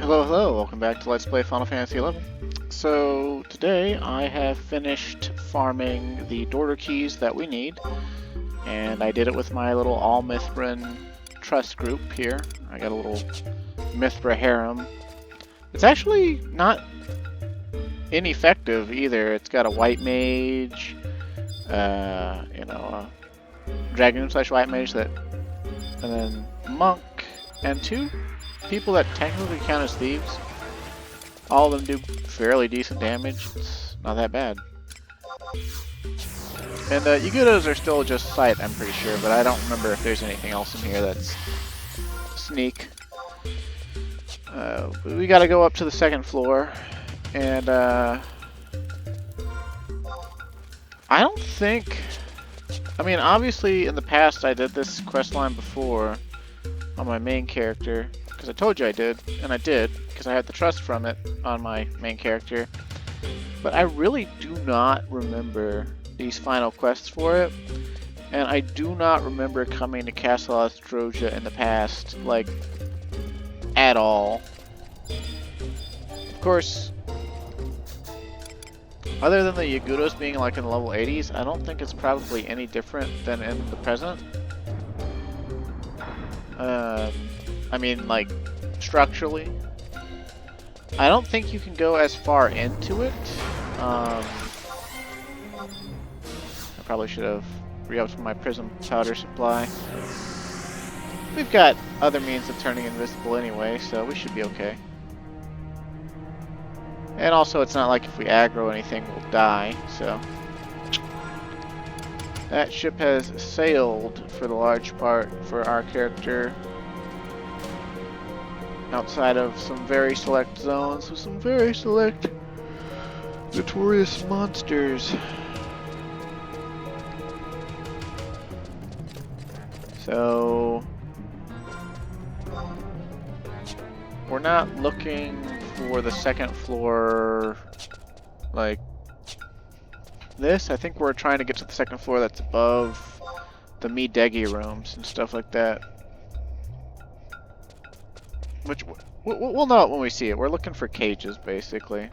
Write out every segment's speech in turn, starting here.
Hello, hello, welcome back to Let's Play Final Fantasy XI. So, today I have finished farming the Dorter keys that we need, and I did it with my little all Mithran trust group here. I got a little Mithra harem. It's actually not ineffective either. It's got a white mage, a dragon slash white mage that, and then monk, and two people that technically count as thieves. All of them do fairly decent damage. It's not that bad. And Yagudos are still just sight, I'm pretty sure, but I don't remember if there's anything else in here that's sneak. We gotta go up to the second floor, and I don't think... I mean, obviously in the past I did this questline before on my main character, because I told you I did, and I did, because I had the trust from it on my main character. But I really do not remember these final quests for it, and I do not remember coming to Castle Ostroja in the past, like, at all. Of course, other than the Yagudos being like in the level 80s, I don't think it's probably any different than in the present. I mean, like, structurally. I don't think you can go as far into it. I probably should have re-upped my prism powder supply. We've got other means of turning invisible anyway, so we should be okay. And also, it's not like if we aggro anything, we'll die, so... That ship has sailed for the large part for our character. Outside of some very select zones with some very select notorious monsters. So we're not looking for the second floor like this. I think we're trying to get to the second floor that's above the Midegi rooms and stuff like that. Which, we'll know it when we see it. We're looking for cages, basically.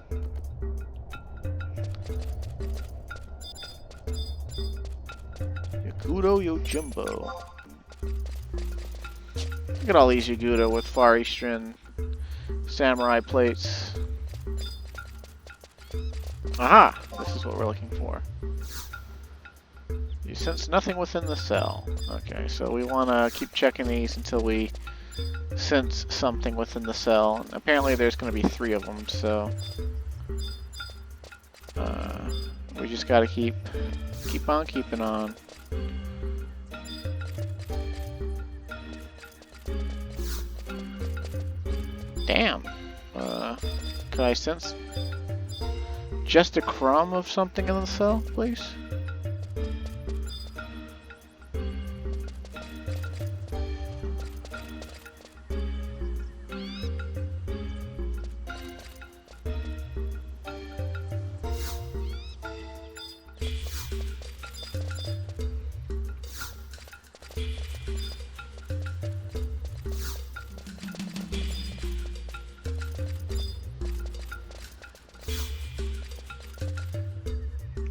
Yagudo Yojimbo. Look at all these Yagudo with Far Eastern samurai plates. Aha! This is what we're looking for. You sense nothing within the cell. Okay, so we want to keep checking these until we sense something within the cell. Apparently there's going to be 3 of them, so we just got to keep on keeping on. Damn. Could I sense just a crumb of something in the cell, please?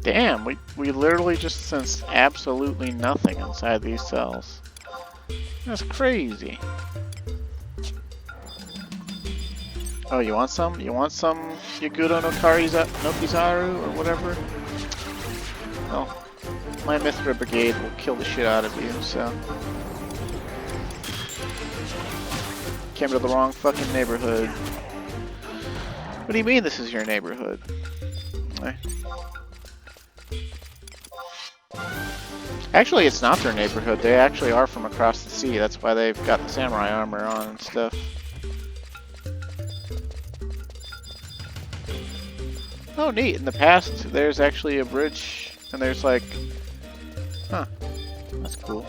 Damn, we literally just sensed absolutely nothing inside these cells. That's crazy. Oh, you want some? You want some Yagudo no Kizaru or whatever? Well, my Mithra Brigade will kill the shit out of you, so... Came to the wrong fucking neighborhood. What do you mean this is your neighborhood? Actually, it's not their neighborhood. They actually are from across the sea. That's why they've got the samurai armor on and stuff. Oh, neat. In the past, there's actually a bridge, and there's like... Huh. That's cool.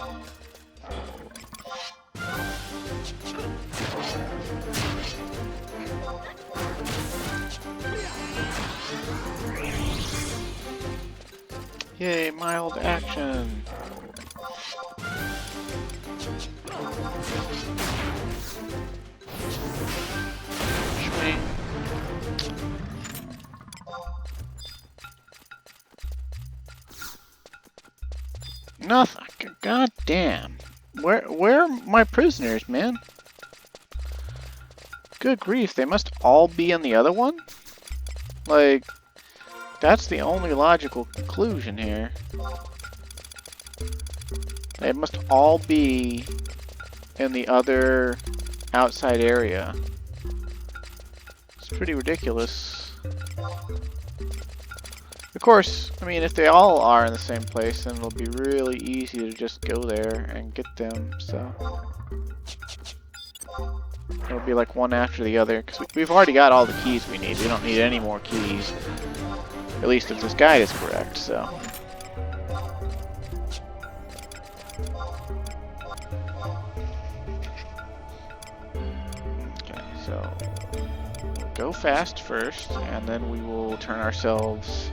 Yay, mild action. nothing. God damn. Where are my prisoners, man? Good grief, they must all be in the other one? Like, that's the only logical conclusion here. They must all be in the other outside area. It's pretty ridiculous. Of course, I mean, if they all are in the same place, then it'll be really easy to just go there and get them, so... It'll be like one after the other, because we've already got all the keys we need. We don't need any more keys. At least if this guide is correct, so... Okay, so... We'll go fast first, and then we will turn ourselves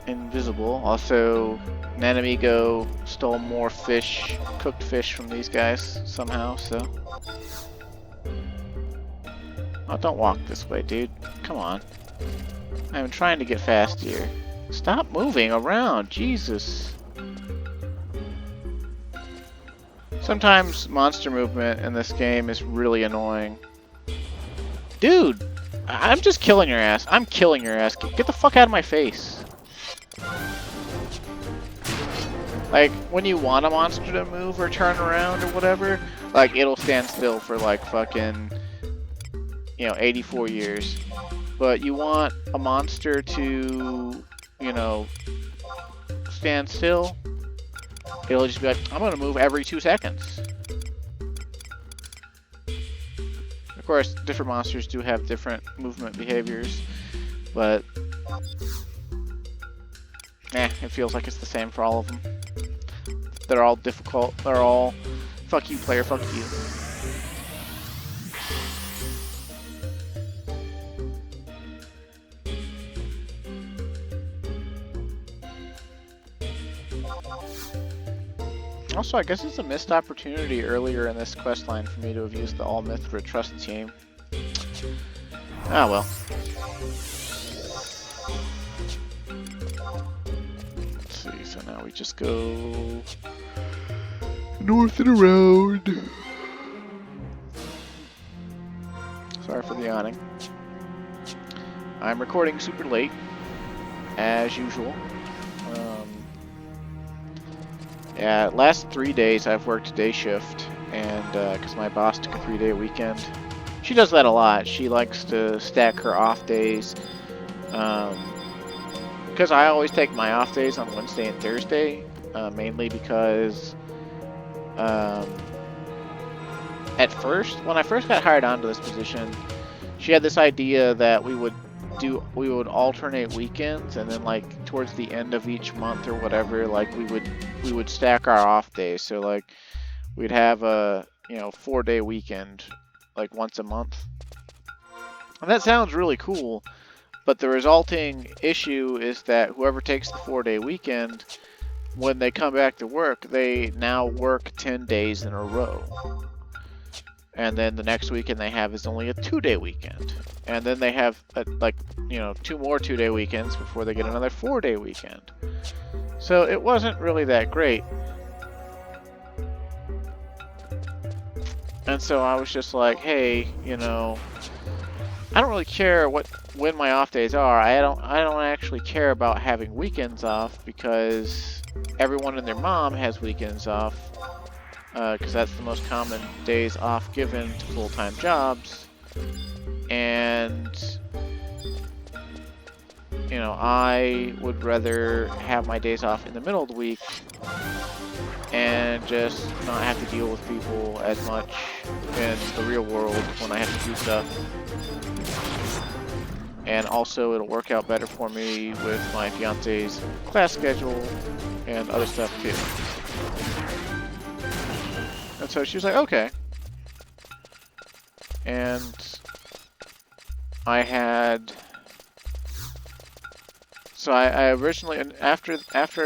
invisible. Also, Nanamigo stole more fish, cooked fish from these guys somehow, so... Oh, don't walk this way, dude. Come on. I'm trying to get fast here. Stop moving around, Jesus. Sometimes monster movement in this game is really annoying. Dude! I'm just killing your ass. I'm killing your ass. Get the fuck out of my face. Like, when you want a monster to move or turn around or whatever, like, it'll stand still for, like, fucking... 84 years. But you want a monster to, stand still, it'll just be like, I'm gonna move every 2 seconds. Of course, different monsters do have different movement behaviors, but it feels like it's the same for all of them. They're all difficult, they're all, fuck you player, fuck you. Also, I guess it's a missed opportunity earlier in this questline for me to have used the All Mithran Trust team. Ah, well. Let's see, so now we just go north and around. Sorry for the yawning. I'm recording super late, as usual. Yeah, last 3 days I've worked day shift, and because my boss took a 3-day weekend. She does that a lot. She likes to stack her off days. Because I always take my off days on Wednesday and Thursday, mainly because at first, when I first got hired onto this position, she had this idea that we would alternate weekends, and then like towards the end of each month or whatever, like we would stack our off days. So like we'd have a 4-day weekend like once a month. And that sounds really cool, but the resulting issue is that whoever takes the 4-day weekend, when they come back to work, they now work 10 days in a row. And then the next weekend they have is only a 2-day weekend. And then they have, 2 more 2-day weekends before they get another 4-day weekend. So it wasn't really that great. And so I was just like, hey, I don't really care when my off days are. I don't actually care about having weekends off, because everyone and their mom has weekends off. Because that's the most common days off given to full-time jobs. And, I would rather have my days off in the middle of the week and just not have to deal with people as much in the real world when I have to do stuff. And also, it'll work out better for me with my fiance's class schedule and other stuff too. And so she was like, okay. And I had... So I originally, after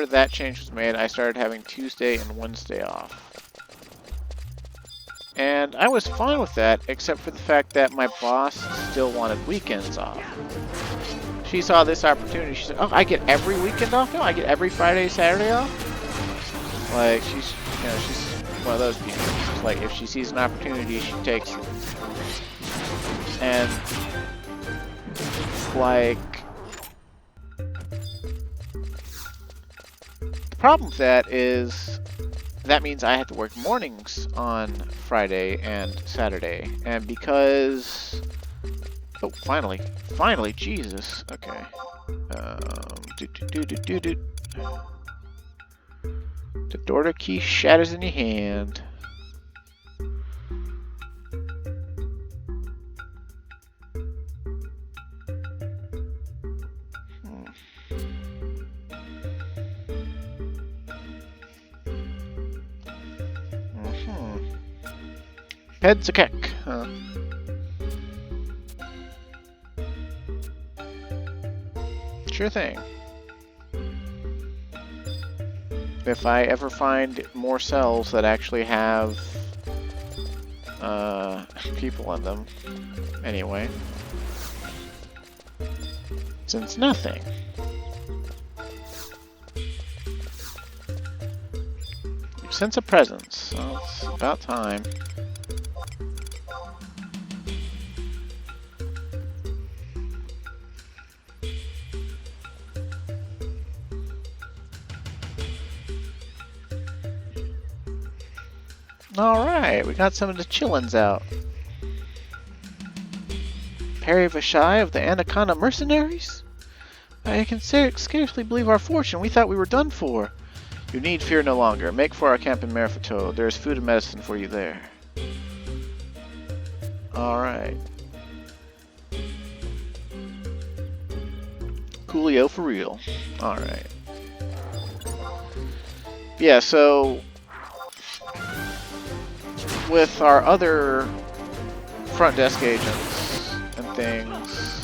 that change was made, I started having Tuesday and Wednesday off. And I was fine with that, except for the fact that my boss still wanted weekends off. She saw this opportunity. She said, oh, I get every weekend off now? I get every Friday, Saturday off? Like, she's one of those people. It's like, if she sees an opportunity, she takes it. And, like, the problem with that is that means I have to work mornings on Friday and Saturday. And because... Oh, finally. Finally, Jesus. Okay. The door key shatters in your hand. Heads a keck. Sure thing. If I ever find more cells that actually have people in them, anyway. Since nothing. You sense a presence. Well, it's about time. Alright, we got some of the chillins out. Perih FFXI of the Anaconda mercenaries? I can scarcely believe our fortune. We thought we were done for. You need fear no longer. Make for our camp in Mercenaries. There is food and medicine for you there. Alright. Coolio for real. Alright. Yeah, so... with our other front desk agents and things,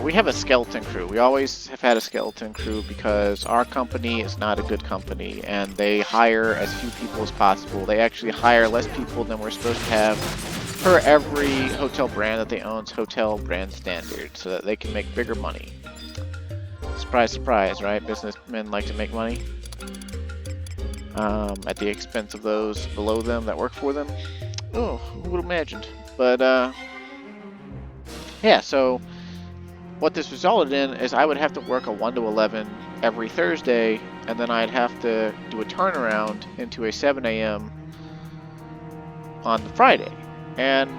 we have a skeleton crew. We always have had a skeleton crew because our company is not a good company and they hire as few people as possible. They actually hire less people than we're supposed to have for every hotel brand that they own's hotel brand standard so that they can make bigger money. Surprise, surprise, right? Businessmen like to make money. At the expense of those below them that work for them. Oh, who would have imagined? But, yeah, so what this resulted in is I would have to work a 1 to 11 every Thursday, and then I'd have to do a turnaround into a 7 a.m. on the Friday. And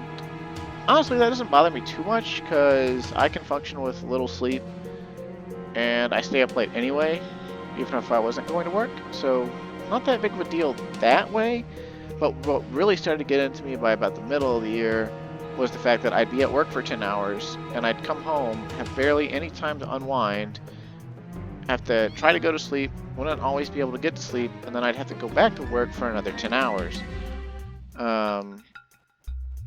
honestly, that doesn't bother me too much, because I can function with little sleep, and I stay up late anyway, even if I wasn't going to work, so... not that big of a deal that way, but what really started to get into me by about the middle of the year was the fact that I'd be at work for 10 hours, and I'd come home, have barely any time to unwind, have to try to go to sleep, wouldn't always be able to get to sleep, and then I'd have to go back to work for another 10 hours.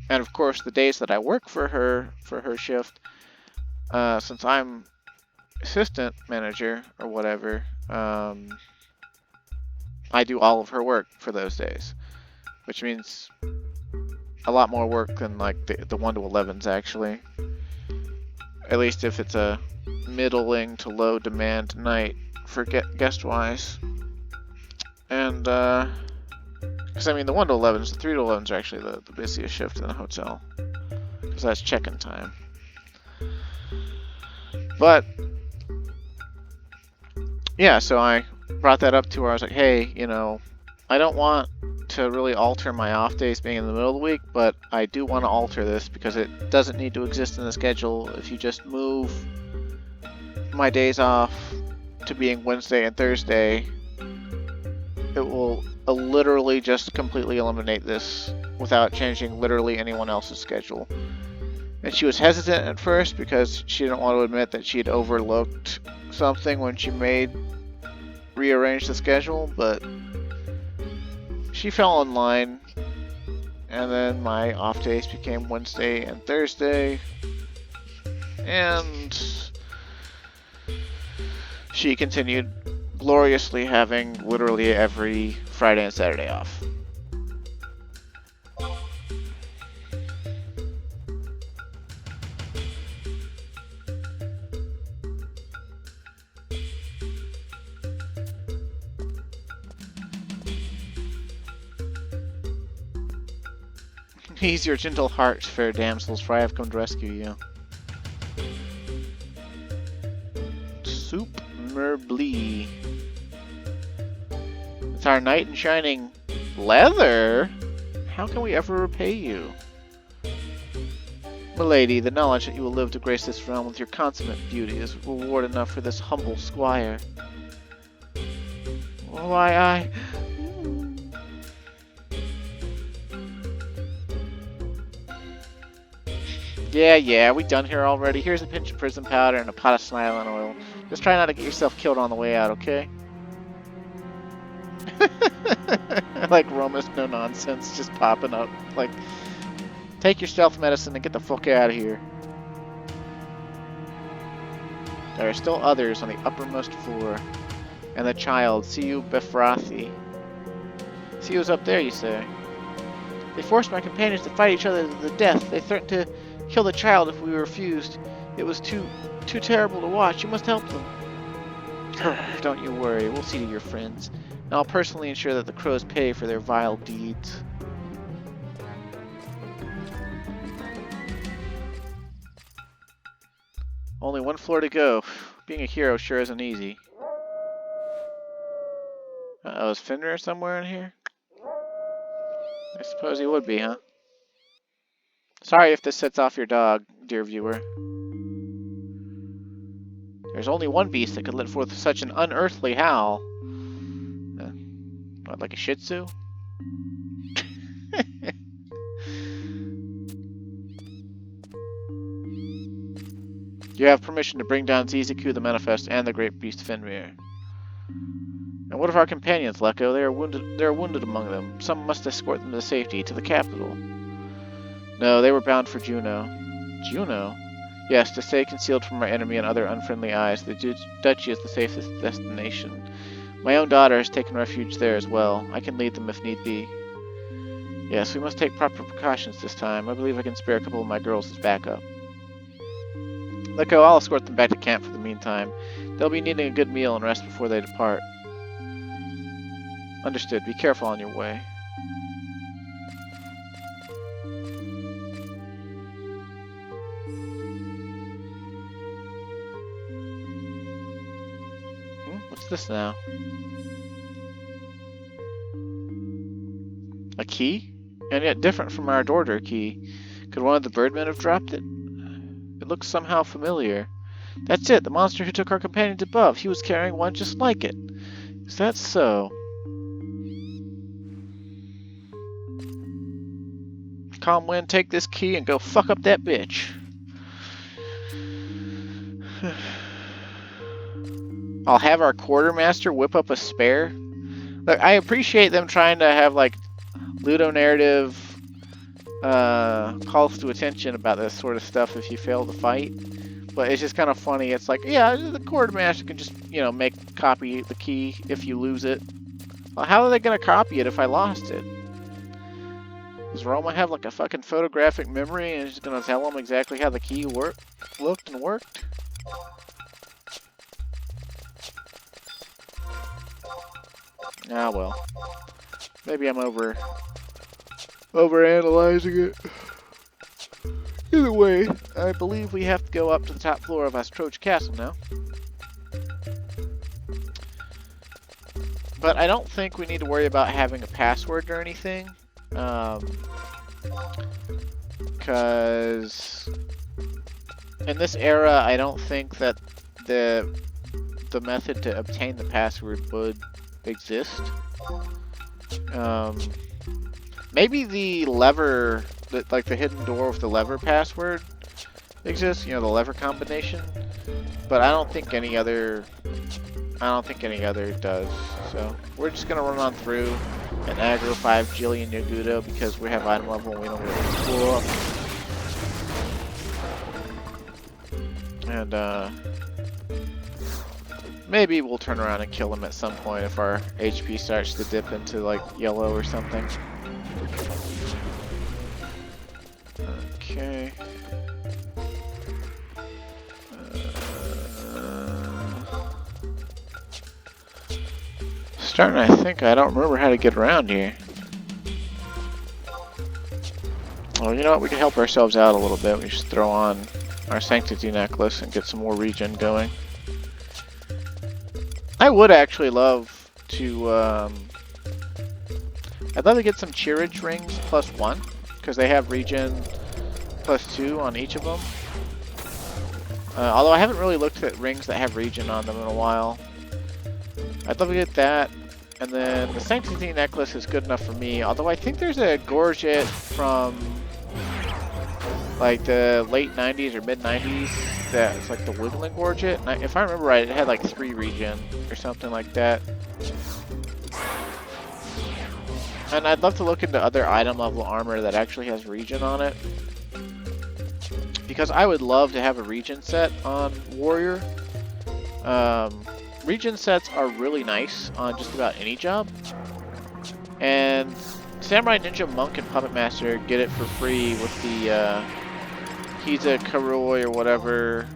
And of course, the days that I work for her shift, since I'm assistant manager or whatever, I do all of her work for those days, which means a lot more work than like the 1 to 11s actually. At least if it's a middling to low demand night for guest wise. And because I mean the 1 to 11s, the 3 to 11s are actually the busiest shift in the hotel because that's check-in time. But yeah, so I brought that up to her. I was like, hey, you know, I don't want to really alter my off days being in the middle of the week, but I do want to alter this because it doesn't need to exist in the schedule. If you just move my days off to being Wednesday and Thursday, it will literally just completely eliminate this without changing literally anyone else's schedule. And she was hesitant at first because she didn't want to admit that she had overlooked something when she rearranged the schedule, but she fell in line, and then my off days became Wednesday and Thursday, and she continued gloriously having literally every Friday and Saturday off. Ease your gentle heart, fair damsels, for I have come to rescue you. Soup merblee. It's our knight in shining leather? How can we ever repay you? Milady, the knowledge that you will live to grace this realm with your consummate beauty is reward enough for this humble squire. Why, Yeah, we done here already. Here's a pinch of prison powder and a pot of smiling oil. Just try not to get yourself killed on the way out, okay? Like Roma's no nonsense just popping up. Like, take your stealth medicine and get the fuck out of here. There are still others on the uppermost floor. And the child, Tzee Befrathi. Tzee up there, you say? They forced my companions to fight each other to the death. They threatened to kill the child if we refused. It was too terrible to watch. You must help them. Don't you worry. We'll see to your friends. And I'll personally ensure that the crows pay for their vile deeds. Only one floor to go. Being a hero sure isn't easy. Uh-oh, is Fenrir somewhere in here? I suppose he would be, huh? Sorry if this sets off your dog, dear viewer. There's only one beast that could let forth such an unearthly howl. What, like a Shih Tzu? You have permission to bring down Xicu the Manifest and the great beast Fenrir. And what of our companions, Lecco? They are wounded among them. Some must escort them to safety, to the capital. No, they were bound for Juno. Juno? Yes, to stay concealed from our enemy and other unfriendly eyes. The duchy is the safest destination. My own daughter has taken refuge there as well. I can lead them if need be. Yes, we must take proper precautions this time. I believe I can spare a couple of my girls as backup. Lecco, I'll escort them back to camp for the meantime. They'll be needing a good meal and rest before they depart. Understood. Be careful on your way. What's this now? A key? And yet different from our Dorder key. Could one of the birdmen have dropped it? It looks somehow familiar. That's it, the monster who took our companions above. He was carrying one just like it. Is that so? Calm Wind, take this key and go fuck up that bitch. I'll have our quartermaster whip up a spare. Look, I appreciate them trying to have like ludonarrative calls to attention about this sort of stuff if you fail to fight. But it's just kind of funny. It's like, yeah, the quartermaster can just, you know, copy the key if you lose it. Well, how are they going to copy it if I lost it? Does Roma have like a fucking photographic memory and it's going to tell them exactly how the key looked and worked? Ah, well. Maybe I'm overanalyzing it. Either way, I believe we have to go up to the top floor of Astroach Castle now. But I don't think we need to worry about having a password or anything. Because in this era, I don't think that the method to obtain the password would exist. Maybe the lever, like the hidden door with the lever password exists, you know, the lever combination. But I don't think any other does. So we're just gonna run on through and aggro 5 Jillian Yagudo because we have item level and we don't get to pull up. And maybe we'll turn around and kill him at some point if our HP starts to dip into like yellow or something. Okay. Starting to think I don't remember how to get around here. Well, you know what? We can help ourselves out a little bit. We just throw on our Sanctity necklace and get some more regen going. I would actually love to, I'd love to get some Cheerage rings +1, because they have regen +2 on each of them. Although I haven't really looked at rings that have regen on them in a while. I'd love to get that. And then the Sanctity necklace is good enough for me, although I think there's a gorget from like the late 90s or mid 90s that's like the Wiggling Gorget. And if I remember right, it had like 3 regen or something like that. And I'd love to look into other item level armor that actually has regen on it, because I would love to have a regen set on Warrior. Regen sets are really nice on just about any job. And Samurai, Ninja, Monk, and Puppet Master get it for free with the Kiza, Karoi, or whatever,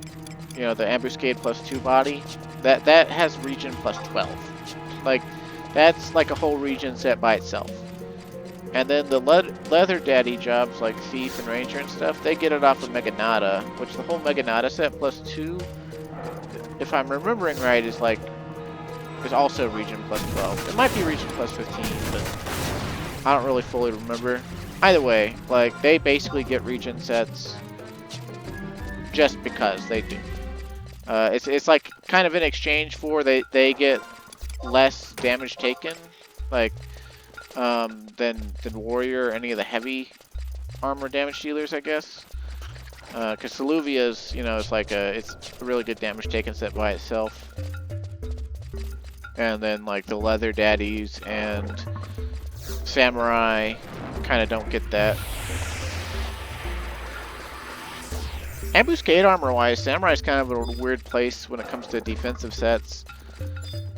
you know, the Ambuscade +2 body. That has regen +12. Like, that's like a whole regen set by itself. And then the Leather Daddy jobs like Thief and Ranger and stuff, they get it off of Mega Nada, which the whole Mega Nada set +2, if I'm remembering right, is also regen +12. It might be regen +15, but I don't really fully remember. Either way, like, they basically get regen sets just because they do. It's like kind of in exchange for they get less damage taken, like than Warrior or any of the heavy armor damage dealers, I guess. Because Saluvia's, you know, it's a really good damage taken set by itself. And then like the Leather Daddies and Samurai kind of don't get that. Ambuscade armor wise, Samurai's kind of a weird place when it comes to defensive sets,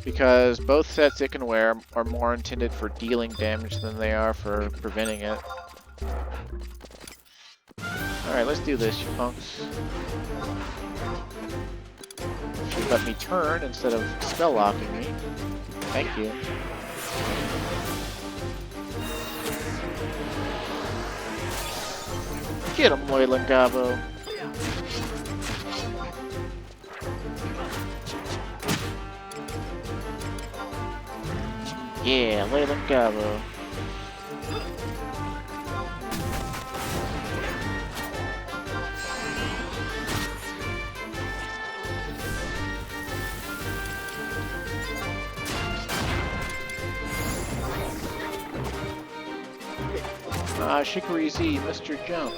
because both sets it can wear are more intended for dealing damage than they are for preventing it. Alright, let's do this, you punks. Should let me turn instead of spell locking me. Thank you. Get him, Moylan Gabo. Yeah, Leyland Gabo. Xicu Z, Mr. Jump.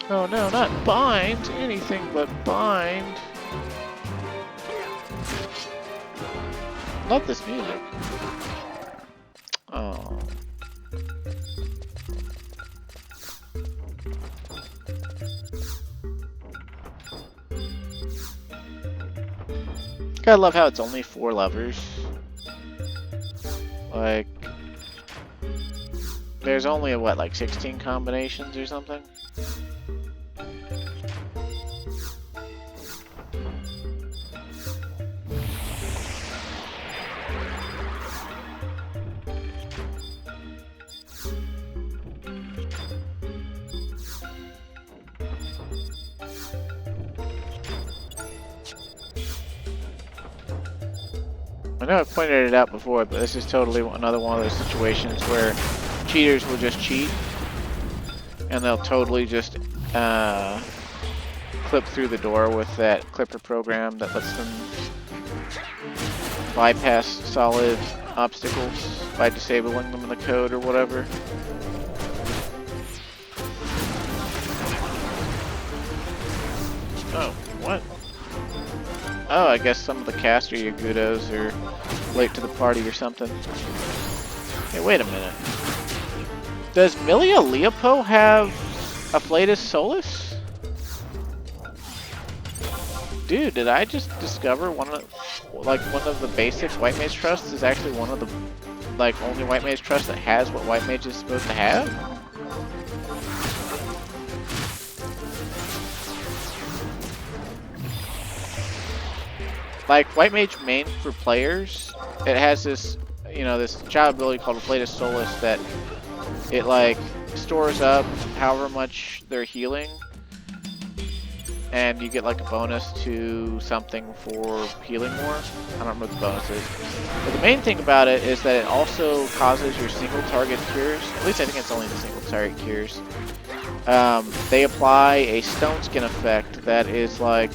Oh no, not bind! Anything but bind! Love this music. Oh. Gotta love how it's only 4 levers. Like, there's only, what, like 16 combinations or something? I know I've pointed it out before, but this is totally another one of those situations where cheaters will just cheat, and they'll totally just clip through the door with that clipper program that lets them bypass solid obstacles by disabling them in the code or whatever. Oh, what? Oh, I guess some of the caster Yagudos are late to the party or something. Hey, wait a minute. Does Milia Leopo have Afflatus Solus? Dude, did I just discover one of the basics White Mage Trust is actually one of the only White Mage Trust that has what White Mage is supposed to have? Like, White Mage main for players, it has this, you know, this job ability called Blade of Solace that it like stores up however much they're healing, and you get like a bonus to something for healing more. I don't remember what the bonus is. But the main thing about it is that it also causes your single target cures. At least I think it's only the single target cures. They apply a stone skin effect that is like,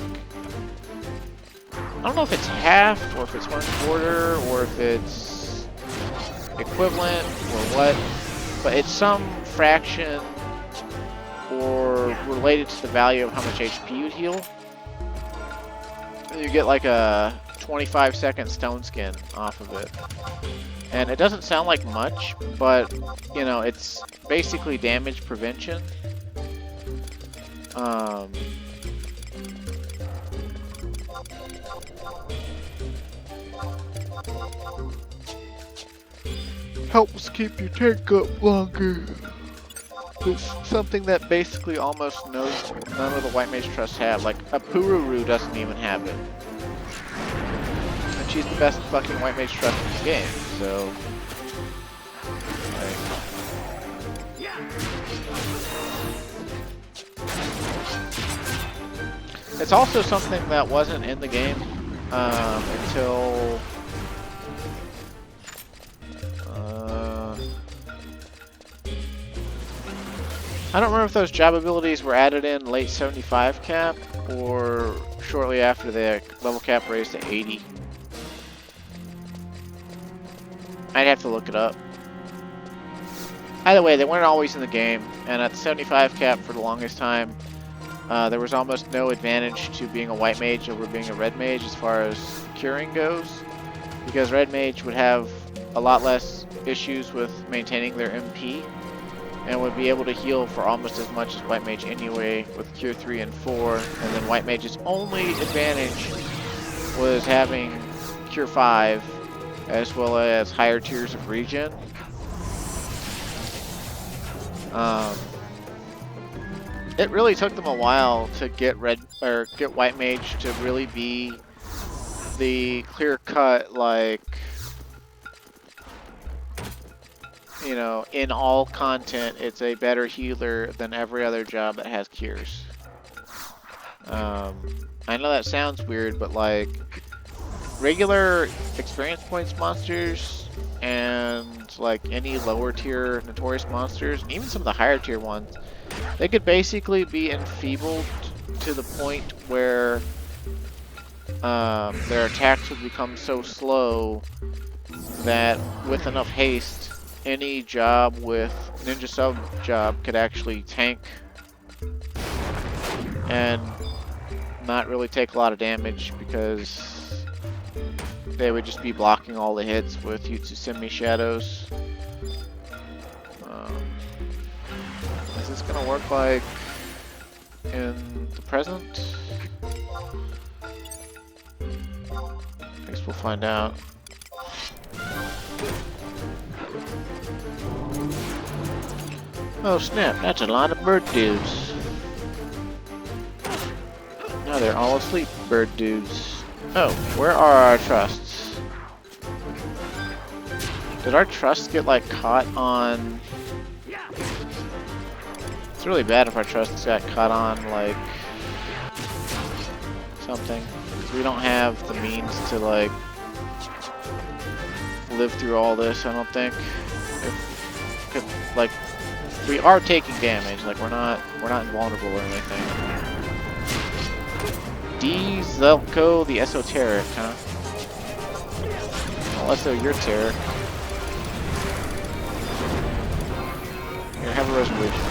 I don't know if it's half or if it's 1/4 or if it's equivalent or what, but it's some fraction or related to the value of how much HP you'd heal. You get like a 25-second stone skin off of it. And it doesn't sound like much, but you know, it's basically damage prevention. Helps keep your tank up longer. It's something that basically almost none of the White Mage Trusts have. Like, a Pururu doesn't even have it. And she's the best fucking White Mage Trust in the game, so... like... It's also something that wasn't in the game until... I don't remember if those job abilities were added in late 75 cap or shortly after the level cap raised to 80. I'd have to look it up. Either way, they weren't always in the game, and at 75 cap for the longest time, there was almost no advantage to being a white mage over being a red mage as far as curing goes, because red mage would have a lot less issues with maintaining their MP, and would be able to heal for almost as much as White Mage anyway with Cure 3 and 4, and then White Mage's only advantage was having Cure 5, as well as higher tiers of regen. It really took them a while to get White Mage to really be the clear-cut, like, you know, in all content, it's a better healer than every other job that has cures. I know that sounds weird, but like, regular experience points monsters and like any lower tier notorious monsters, and even some of the higher tier ones, they could basically be enfeebled to the point where their attacks would become so slow that with enough haste, any job with ninja sub job could actually tank and not really take a lot of damage because they would just be blocking all the hits with Yutsusemi shadows. Is this gonna work like in the present? I guess we'll find out. Oh snap, that's a lot of bird dudes. Now they're all asleep, bird dudes. Oh, where are our trusts? Did our trusts get like caught on... It's really bad if our trusts got caught on like... something. Because we don't have the means to like... live through all this, I don't think. Like... We are taking damage, like we're not invulnerable or anything. D Zelko the Esoteric, huh? Well, Esso, you're Terror. Here, have a resolution.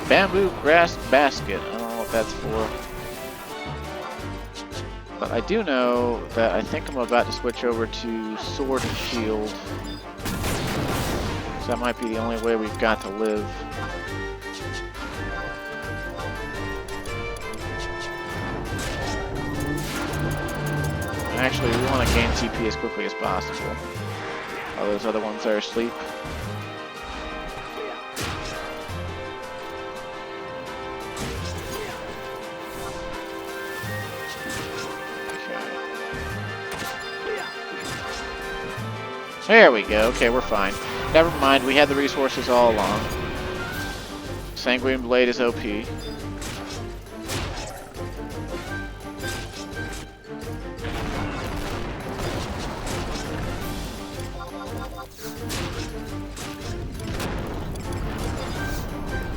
Bamboo Grass Basket. I don't know what that's for. But I do know that I think I'm about to switch over to Sword and Shield. So that might be the only way we've got to live. And actually, we want to gain CP as quickly as possible. All those other ones are asleep. There we go. Okay, we're fine. Never mind, we had the resources all along. Sanguine Blade is OP.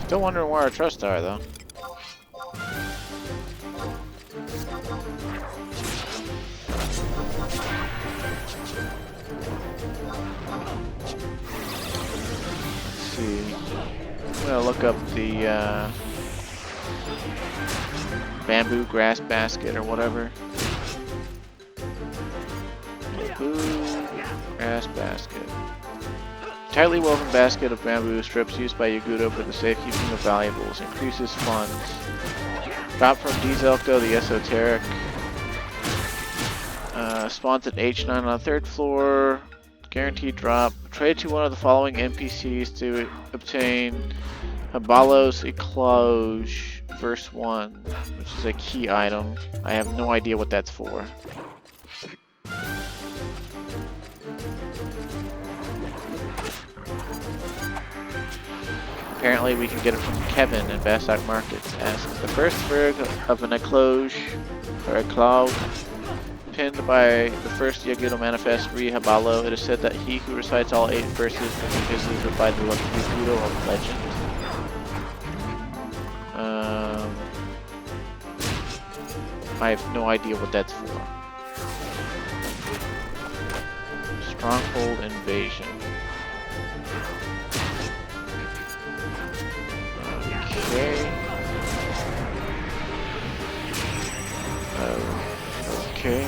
Still wondering where our trusts are, though. Let's see. I'm gonna look up the bamboo grass basket or whatever. Bamboo grass basket. Tightly woven basket of bamboo strips used by Yagudo for the safekeeping of valuables. Increases funds. Drop from Dzelko the Esoteric. Spawns at H9 on the 3rd floor. Guaranteed drop. Trade to one of the following NPCs to obtain Habalos Ecloge verse 1, which is a key item. I have no idea what that's for. Apparently we can get it from Kevin in Bassac Markets. Asks the first verg of an ecloge, or a cloud, pinned by the first Yagudo manifest Habalo. It is said that he who recites all 8 verses is visited by the Yagudo of legend. I have no idea what that's for. Stronghold Invasion. Okay. Okay.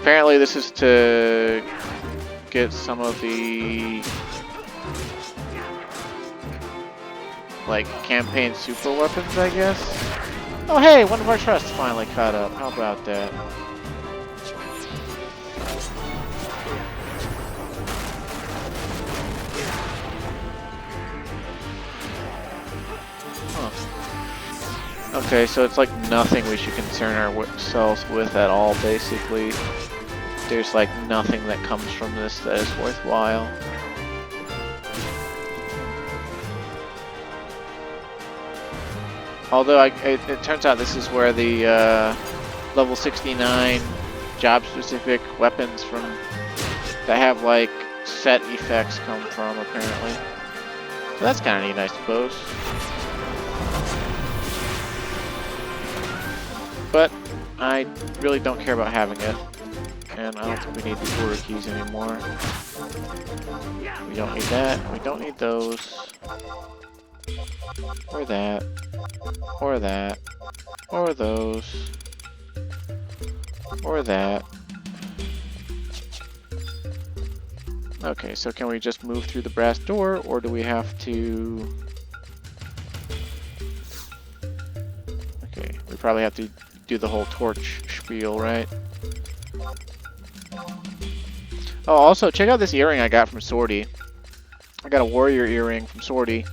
Apparently this is to get some of the like campaign super weapons, I guess. Oh hey, one of our trusts finally caught up. How about that? Okay, so it's like nothing we should concern ourselves with at all, basically. There's like nothing that comes from this that is worthwhile. Although it turns out this is where the level 69 job-specific weapons from that have like set effects come from, apparently. So that's kind of neat, I suppose. But I really don't care about having it, and I don't think we need these order keys anymore. We don't need that, we don't need those, or that, or that, or those, or that. Okay, so can we just move through the brass door, or do we have to... Okay, we probably have to do the whole torch spiel, right? Oh, also, check out this earring I got from Swordy. I got a warrior earring from Swordy,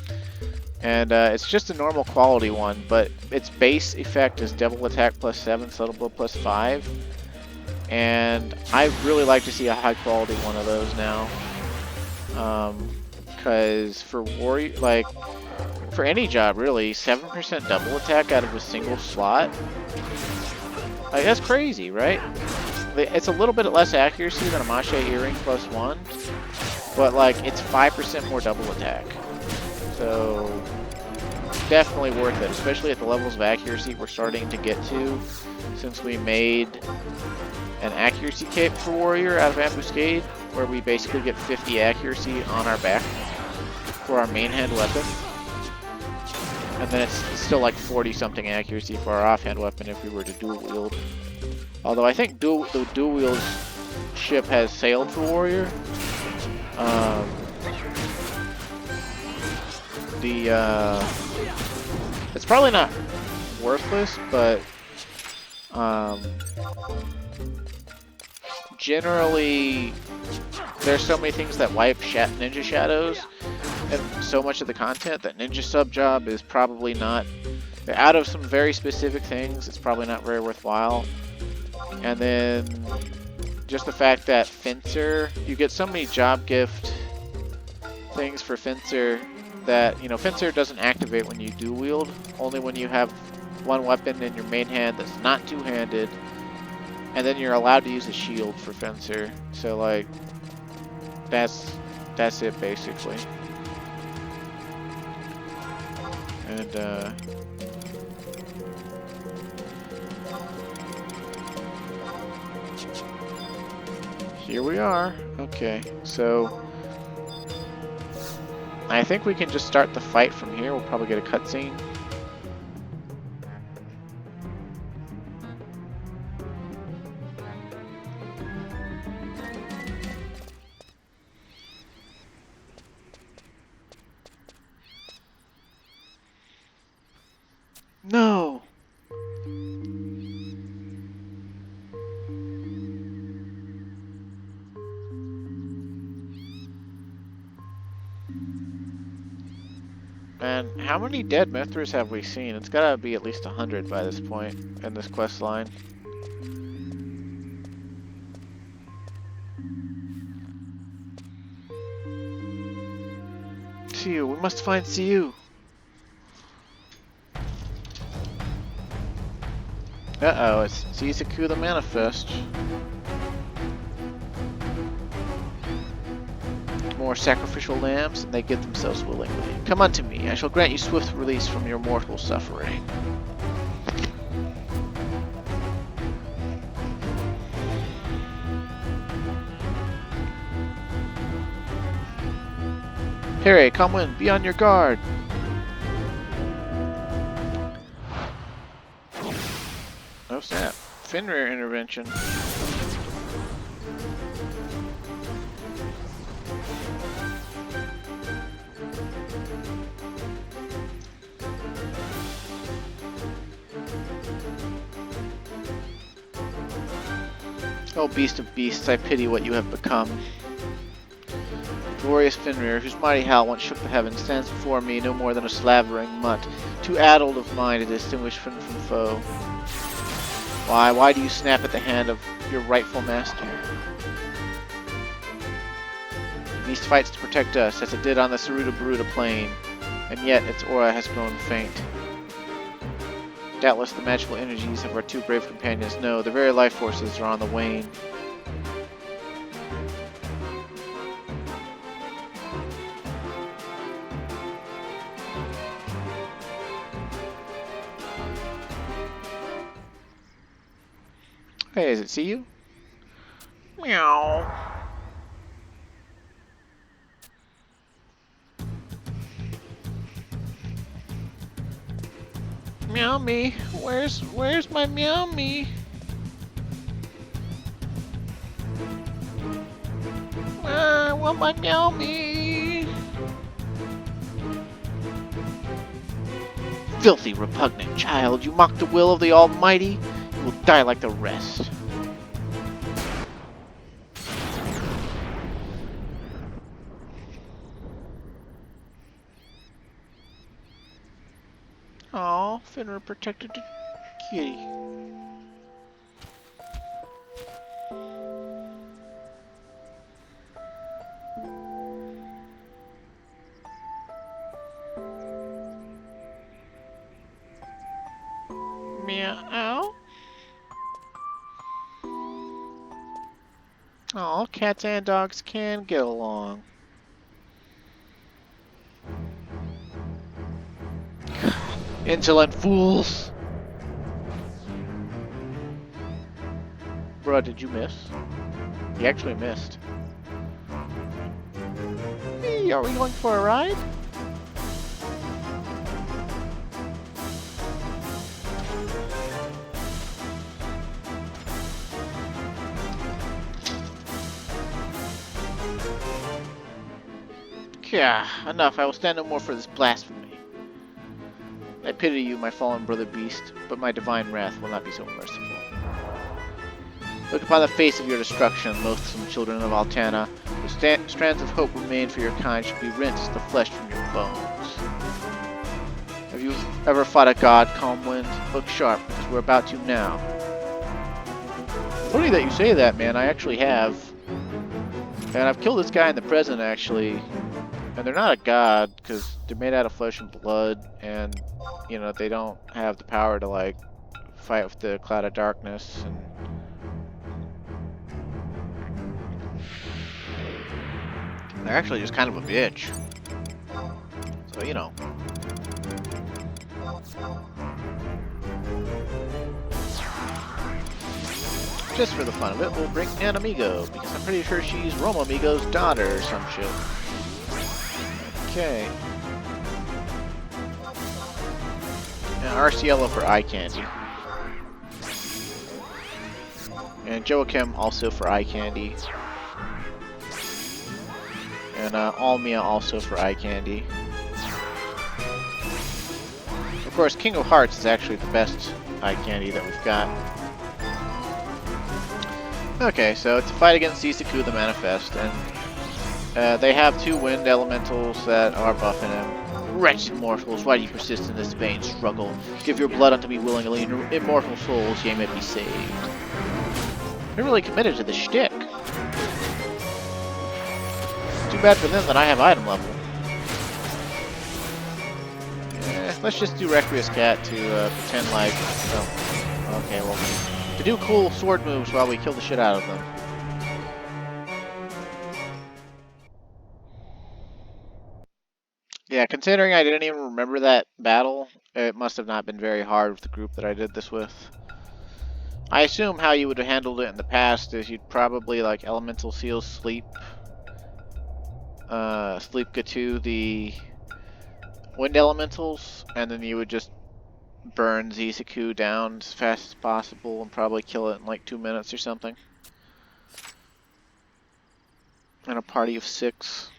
and it's just a normal quality one, but its base effect is double attack plus 7, subtle blow plus 5, and I'd really like to see a high quality one of those now. Because for warrior, like, for any job really, 7% double attack out of a single slot, like, that's crazy, right? It's a little bit less accuracy than a Mache earring plus 1, but like it's 5% more double attack. So definitely worth it, especially at the levels of accuracy we're starting to get to since we made an accuracy cape for warrior out of ambuscade, where we basically get 50 accuracy on our back for our main hand weapon. And then it's still like 40 something accuracy for our offhand weapon if we were to dual wield. Although I think the dual wield ship has sailed for warrior. It's probably not worthless, but generally there's so many things that wipe ninja shadows and so much of the content that ninja sub job is probably not, out of some very specific things, it's probably not very worthwhile. And then just the fact that Fenrir, you get so many job gift things for Fenrir that, you know, Fenrir doesn't activate when you dual wield, only when you have one weapon in your main hand that's not two-handed, and then you're allowed to use a shield for Fenrir. So, like, that's it, basically. And, here we are. Okay, so I think we can just start the fight from here. We'll probably get a cutscene. No! And how many dead Mithrans have we seen? It's gotta be at least 100 by this point in this quest line. Xicu, we must find Xicu. Uh-oh, it's Xicu the Manifest. More sacrificial lambs, and they give themselves willingly. Come unto me, I shall grant you swift release from your mortal suffering. Perih, come in, be on your guard. Oh snap, Fenrir intervention. Oh, beast of beasts, I pity what you have become. Glorious Fenrir, whose mighty howl once shook the heavens, stands before me no more than a slavering mutt, too addled of mind to distinguish friend from foe. Why do you snap at the hand of your rightful master? The beast fights to protect us, as it did on the Saruda-Baruda plain, and yet its aura has grown faint. Doubtless the magical energies of our two brave companions know their very life forces are on the wane. Hey, is it Xicu? Meow. Meow me. Where's my meow me? I want my meow me. Filthy, repugnant child, you mock the will of the Almighty. You will die like the rest. Aw, Fenrir protected the kitty. Meow. Aw, cats and dogs can get along. Insolent fools! Bruh, did you miss? You actually missed. Hey, are we going for a ride? Yeah, enough. I will stand no more for this blasphemy. I pity you, my fallen brother beast, but my divine wrath will not be so merciful. Look upon the face of your destruction, loathsome children of Altana. The strands of hope remain for your kind should be rent as the flesh from your bones. Have you ever fought a god, calm wind? Look sharp, because we're about to now. Funny that you say that, man. I actually have. And I've killed this guy in the present, actually. And they're not a god, because they're made out of flesh and blood, and, you know, they don't have the power to, like, fight with the cloud of darkness, and... They're actually just kind of a bitch. So, you know. Just for the fun of it, we'll bring An Amigo, because I'm pretty sure she's Roma Amigo's daughter or some shit. Okay. And Arciella for eye candy. And Joachim also for eye candy. And Almia also for eye candy. Of course, King of Hearts is actually the best eye candy that we've got. Okay, so it's a fight against Xicu the Manifest, and they have two wind elementals that are buffing him. Wretched mortals, why do you persist in this vain struggle? Give your blood unto me willingly, and your immortal souls ye may be saved. They're really committed to the shtick. Too bad for them that I have item level. Let's just do Requiescat Cat to pretend like... Oh, okay, well... To do cool sword moves while we kill the shit out of them. Yeah, considering I didn't even remember that battle, it must have not been very hard with the group that I did this with. I assume how you would have handled it in the past is you'd probably, like, Elemental Seal Sleep Gatu the Wind Elementals, and then you would just burn Xicu down as fast as possible and probably kill it in like 2 minutes or something. And a party of 6.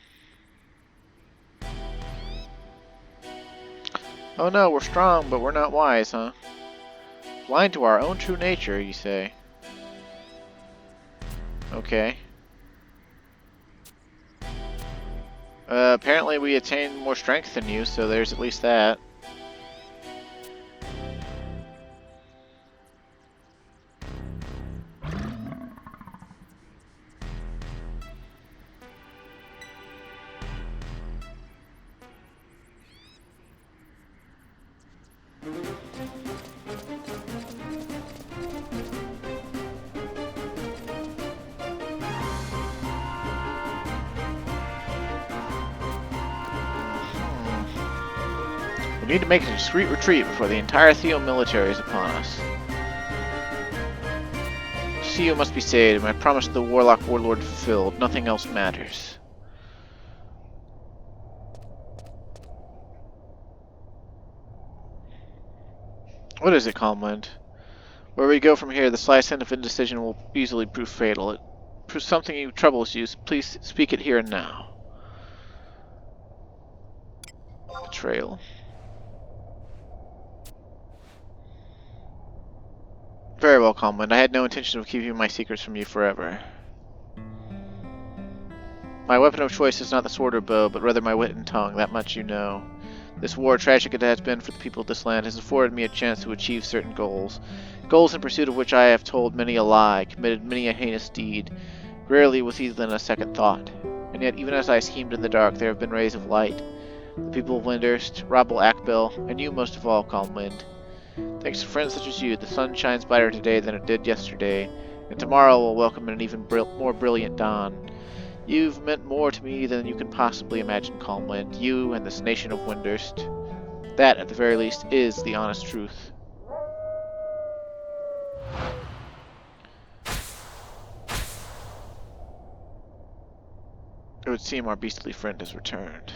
Oh no, we're strong, but we're not wise, huh? Blind to our own true nature, you say? Okay. Apparently we attained more strength than you, so there's at least that. We need to make a discreet retreat before the entire Theo military is upon us. Xicu must be saved, and my promise to the Warlock Warlord fulfilled. Nothing else matters. What is it, Calmwind? Where we go from here, the slightest hint of indecision will easily prove fatal. It proves something troubles you, so please speak it here and now. Betrayal. Very well, Calmwind. I had no intention of keeping my secrets from you forever. My weapon of choice is not the sword or bow, but rather my wit and tongue. That much you know. This war, tragic it has been for the people of this land, has afforded me a chance to achieve certain goals. Goals in pursuit of which I have told many a lie, committed many a heinous deed, rarely with even a second thought. And yet, even as I schemed in the dark, there have been rays of light. The people of Windurst, Rabble Akbel, and you most of all, Calmwind. Thanks to friends such as you, the sun shines brighter today than it did yesterday, and tomorrow will welcome an even more brilliant dawn. You've meant more to me than you can possibly imagine, Calmwind. You and this nation of Windurst. That, at the very least, is the honest truth. It would seem our beastly friend has returned.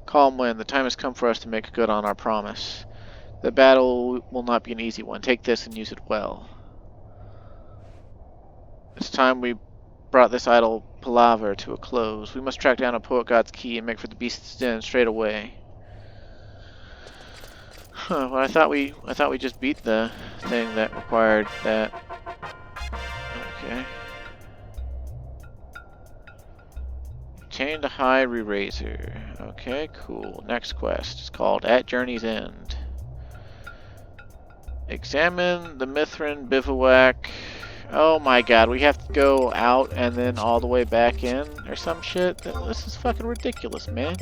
Calmwind, the time has come for us to make good on our promise. The battle will not be an easy one. Take this and use it well. It's time we brought this idle palaver to a close. We must track down a poet god's key and make for the beast's den straight away. Huh, well, I thought we just beat the thing that required that. Okay. Obtained a high re-razor. Okay, cool. Next quest is called At Journey's End. Examine the Mithran bivouac Oh my god, we have to go out and then all the way back in or some shit? This is fucking ridiculous, man.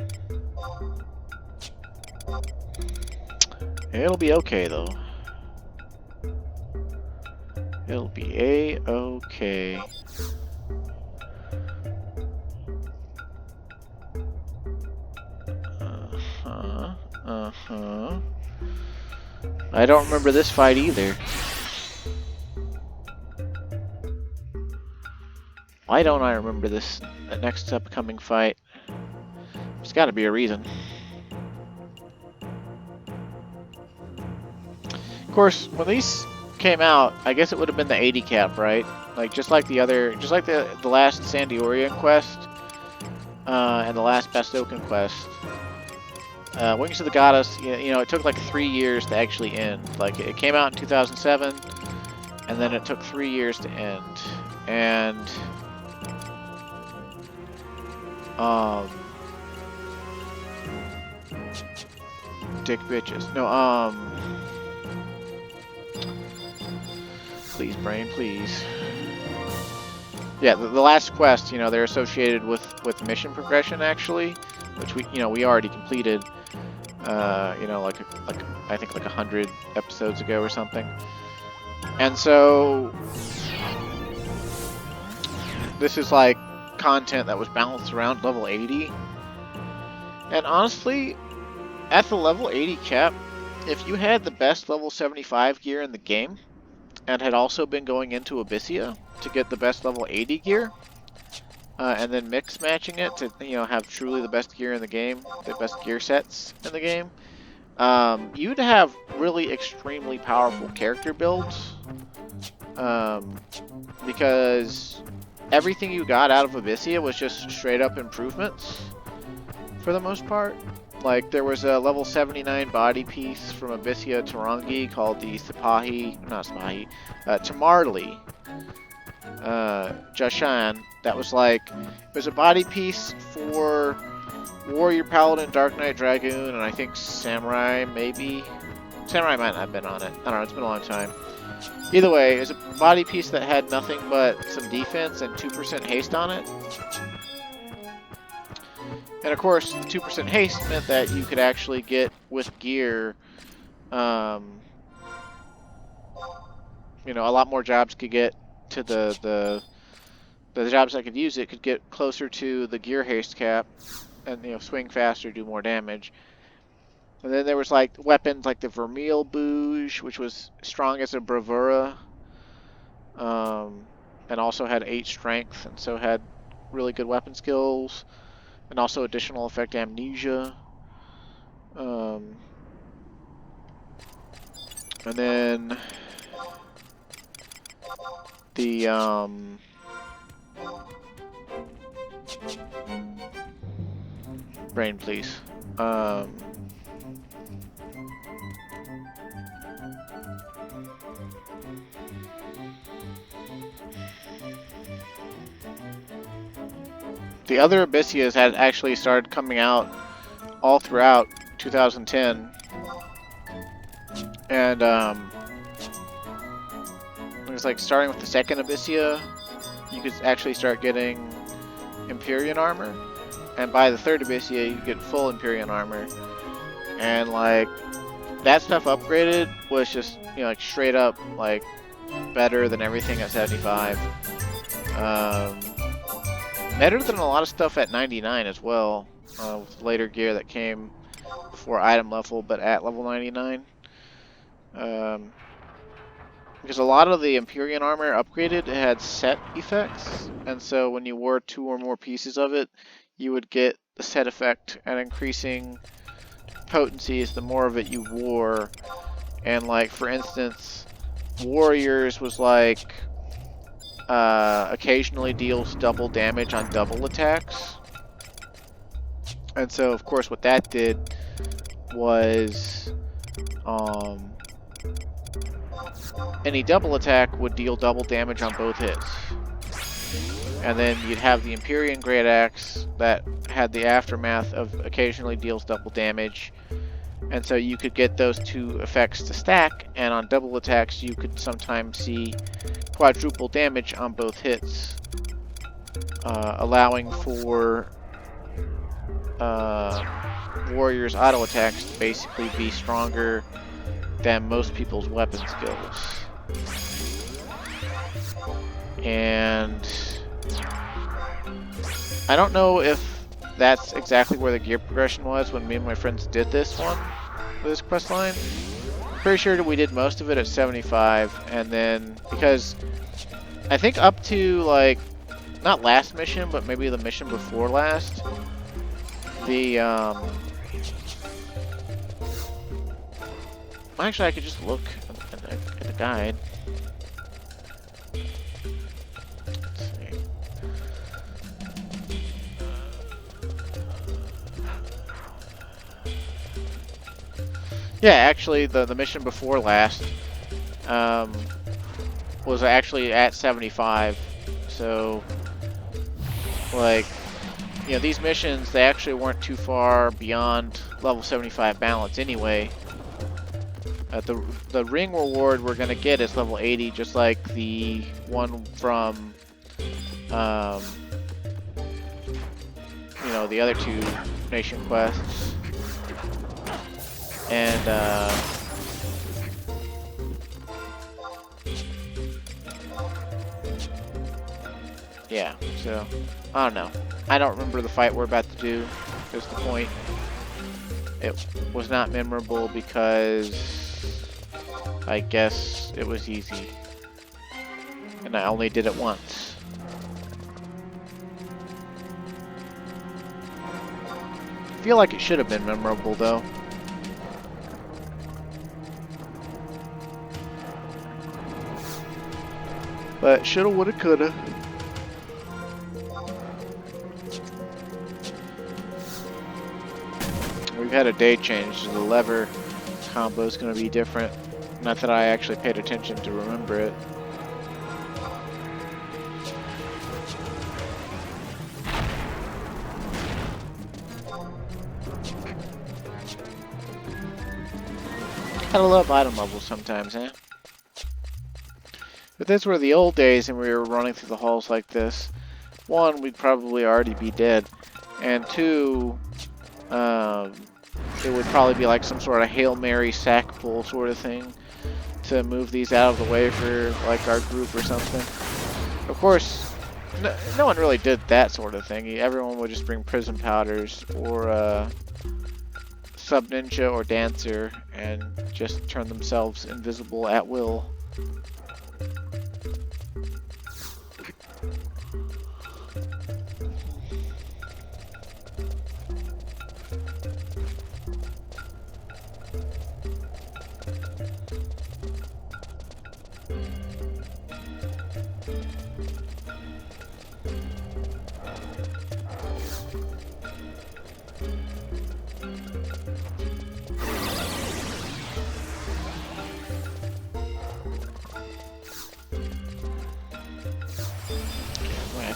It'll be okay, though. It'll be A-okay. Uh-huh. Uh-huh. I don't remember this fight either. Why don't I remember this next upcoming fight? There's gotta be a reason. Of course, when these came out, I guess it would have been the 80 cap, right? Like just like the other, just like the last Sandiorian quest, and the last Bastoken quest. Wings of the Goddess, you know, it took like 3 years to actually end. Like it came out in 2007, and then it took 3 years to end. And dick bitches. No, please, brain, please. Yeah, the last quest, you know, they're associated with mission progression actually, which we already completed. You know, like I think like 100 episodes ago or something. And so this is like content that was balanced around level 80. And honestly, at the level 80 cap, if you had the best level 75 gear in the game and had also been going into Abyssia to get the best level 80 gear, and then mix matching it to, you know, have truly the best gear in the game, the best gear sets in the game, you'd have really extremely powerful character builds, because everything you got out of Abyssia was just straight up improvements for the most part. Like there was a level 79 body piece from Abyssia Tarangi called the Tamarli Jashan. That was like, it was a body piece for Warrior, Paladin, Dark Knight, Dragoon, and I think Samurai, maybe? Samurai might not have been on it. I don't know, it's been a long time. Either way, it was a body piece that had nothing but some defense and 2% haste on it. And of course, the 2% haste meant that you could actually get with gear, you know, a lot more jobs could get to the jobs that could use it could get closer to the gear haste cap, and, you know, swing faster, do more damage. And then there was like weapons like the Vermeil Bouge, which was strong as a Bravura, and also had 8 strength, and so had really good weapon skills, and also additional effect Amnesia. And then the brain, please. The other Abyssias had actually started coming out all throughout 2010, and it was like starting with the second Abyssia, you could actually start getting Empyrean armor, and by the third Abyssia you get full Empyrean armor, and like that stuff upgraded was just, you know, like straight up like better than everything at 75. Better than a lot of stuff at 99 as well, with later gear that came before item level, but at level 99. Because a lot of the Empyrean armor upgraded, it had set effects, and so when you wore 2 or more pieces of it, you would get the set effect at increasing potencies the more of it you wore. And like, for instance, Warriors was like, occasionally deals double damage on double attacks. And so, of course, what that did was, any double attack would deal double damage on both hits. And then you'd have the Empyrean Great Axe that had the aftermath of occasionally deals double damage. And so you could get those two effects to stack, and on double attacks you could sometimes see quadruple damage on both hits, allowing for warriors' auto attacks to basically be stronger than most people's weapon skills. And I don't know if that's exactly where the gear progression was when me and my friends did this one, this quest line. I'm pretty sure that we did most of it at 75, and then, because I think up to, like, not last mission, but maybe the mission before last, the, actually I could just look at the guide. Yeah, actually, the mission before last was actually at 75. So, like, you know, these missions, they actually weren't too far beyond level 75 balance anyway. The ring reward we're gonna get is level 80, just like the one from, you know, the other two nation quests. And, yeah, so, I don't know. I don't remember the fight we're about to do, is the point. It was not memorable because I guess it was easy. And I only did it once. I feel like it should have been memorable, though. But shoulda, woulda, coulda. We've had a day change, so the lever combo is going to be different. Not that I actually paid attention to remember it. Gotta love item levels sometimes, eh? If this were the old days and we were running through the halls like this, one, we'd probably already be dead, and two, it would probably be like some sort of Hail Mary sack pull sort of thing to move these out of the way for like our group or something. Of course, no one really did that sort of thing. Everyone would just bring prison powders or sub ninja or dancer and just turn themselves invisible at will.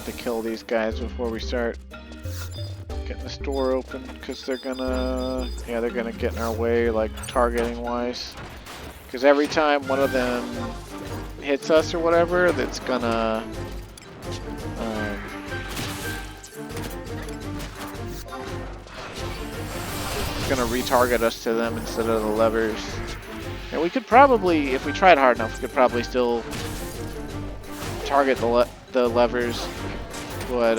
To kill these guys before we start getting the store open, because they're gonna get in our way, like targeting wise, because every time one of them hits us or whatever, that's gonna retarget us to them instead of the levers. And we could probably, if we tried hard enough, we could probably still target the levers, but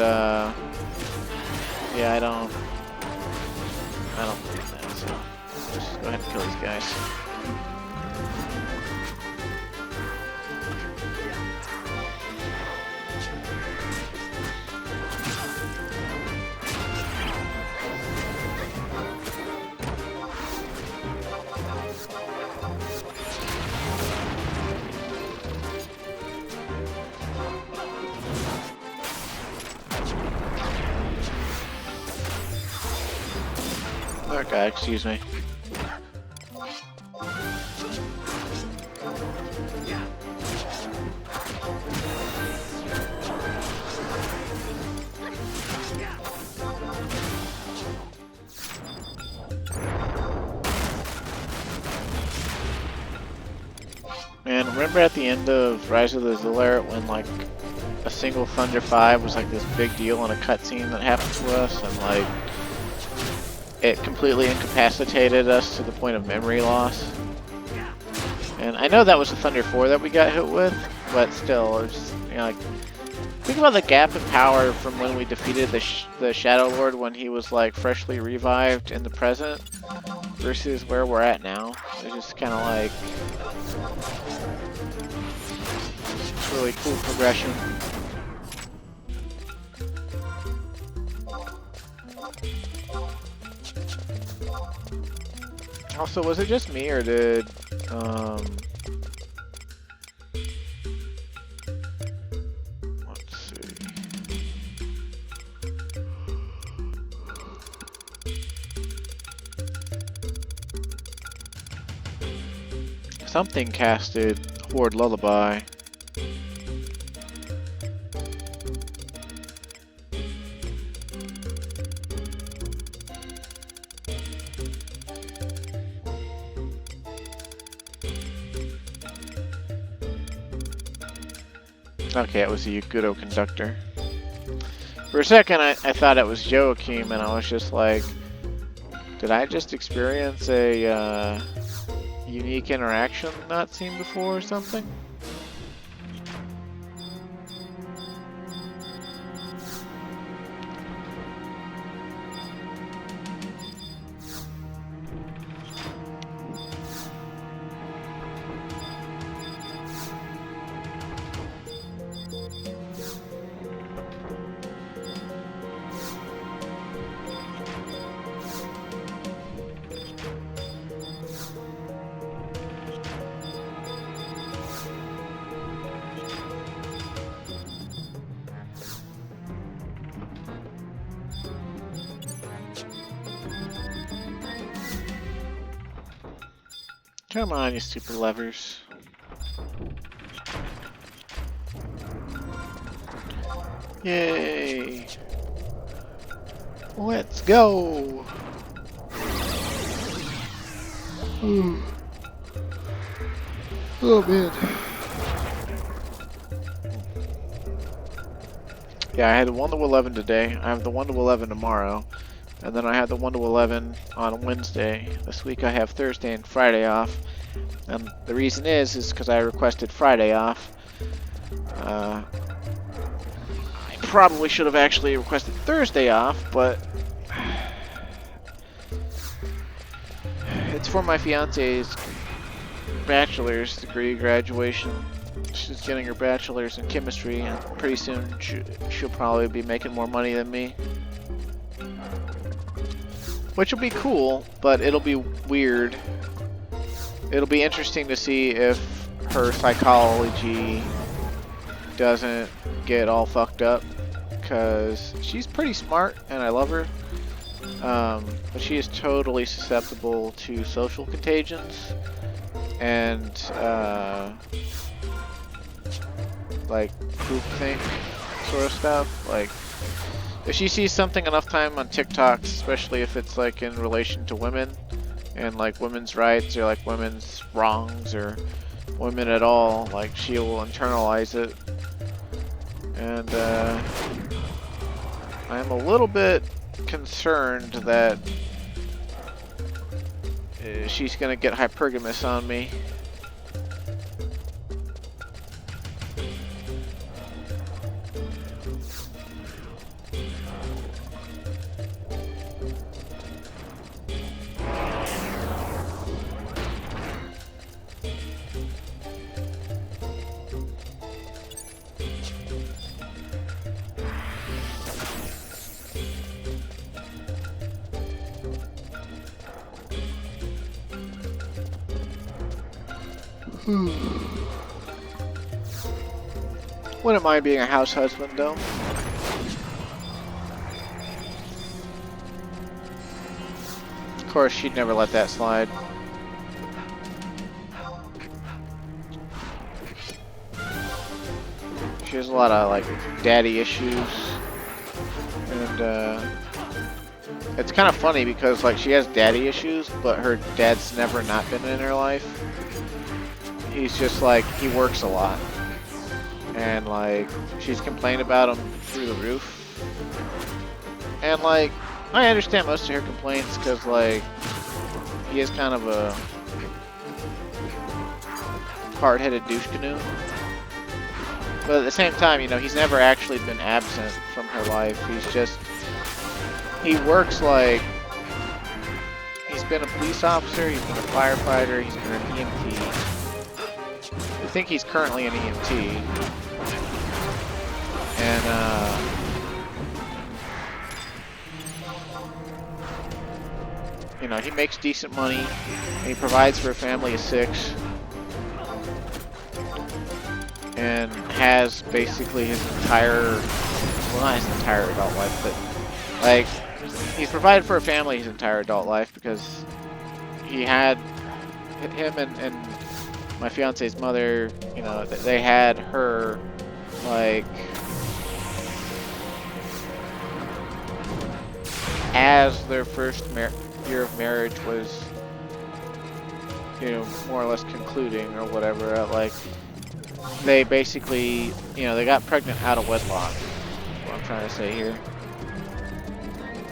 yeah, I don't believe that, so let's just go ahead and kill these guys. Okay, excuse me. Remember at the end of Rise of the Zillar when like a single Thunder 5 was like this big deal in a cutscene that happened to us, and like it completely incapacitated us to the point of memory loss? And I know that was a Thunder 4 that we got hit with, but still, it's, you know, like, think about the gap in power from when we defeated the Shadow Lord when he was like freshly revived in the present versus where we're at now. It's just kind of like it's really cool progression. Also, was it just me or did let's see. Something casted Horde Lullaby. Okay, it was the Yakuto conductor. For a second, I thought it was Joachim, and I was just like, did I just experience a unique interaction not seen before or something? Come on, you stupid levers. Yay! Let's go! Oh man. Yeah, I had the 1 to 11 today. I have the 1 to 11 tomorrow. And then I have the 1 to 11 on Wednesday. This week I have Thursday and Friday off. And the reason is because I requested Friday off. I probably should have actually requested Thursday off, but it's for my fiance's bachelor's degree graduation. She's getting her bachelor's in chemistry, and pretty soon she'll probably be making more money than me. Which will be cool, but it'll be weird. It'll be interesting to see if her psychology doesn't get all fucked up, because she's pretty smart and I love her, but she is totally susceptible to social contagions and like groupthink sort of stuff. Like, if she sees something enough time on TikTok, especially if it's like in relation to women and like women's rights or like women's wrongs or women at all, like she will internalize it. And I'm a little bit concerned that she's gonna get hypergamous on me. Wouldn't mind being a house husband, though. Of course, she'd never let that slide. She has a lot of, like, daddy issues. And, it's kind of funny because, like, she has daddy issues, but her dad's never not been in her life. he's just like, he works a lot. And like, she's complained about him through the roof. And like, I understand most of her complaints because like, he is kind of a hard-headed douche canoe. But at the same time, you know, he's never actually been absent from her life. He's just, he works like, he's been a police officer, he's been a firefighter, he's been an EMT. I think he's currently an EMT. And, you know, he makes decent money, and he provides for a family of 6. And has basically his entire, well, not his entire adult life, but like, he's provided for a family his entire adult life because he had him and my fiance's mother, you know, they had her like as their first year of marriage was, you know, more or less concluding or whatever. Like, they basically, you know, they got pregnant out of wedlock. That's what I'm trying to say here.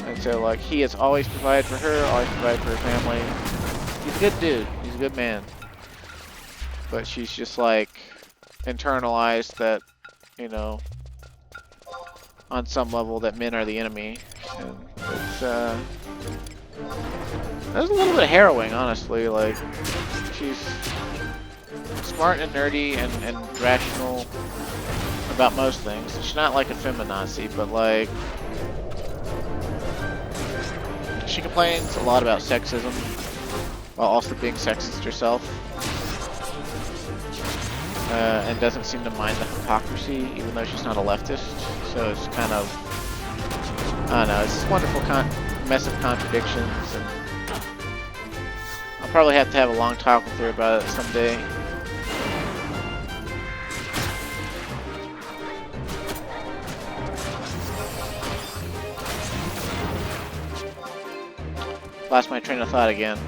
And so, like, he has always provided for her, always provided for her family. He's a good dude. He's a good man. But she's just, like, internalized that, you know, on some level that men are the enemy. And it's, that was a little bit harrowing, honestly. Like, she's smart and nerdy and rational about most things. She's not like a feminazi, but like, she complains a lot about sexism while also being sexist herself. And doesn't seem to mind the hypocrisy, even though she's not a leftist. So it's kind of, I don't know, it's this wonderful mess of contradictions, and I'll probably have to have a long talk with her about it someday. Lost my train of thought again.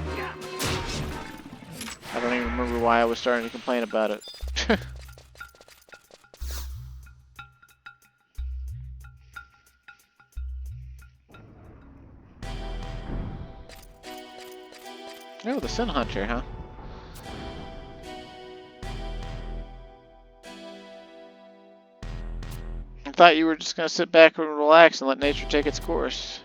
I don't even remember why I was starting to complain about it. Oh, the Sun Hunter, huh? I thought you were just gonna sit back and relax and let nature take its course.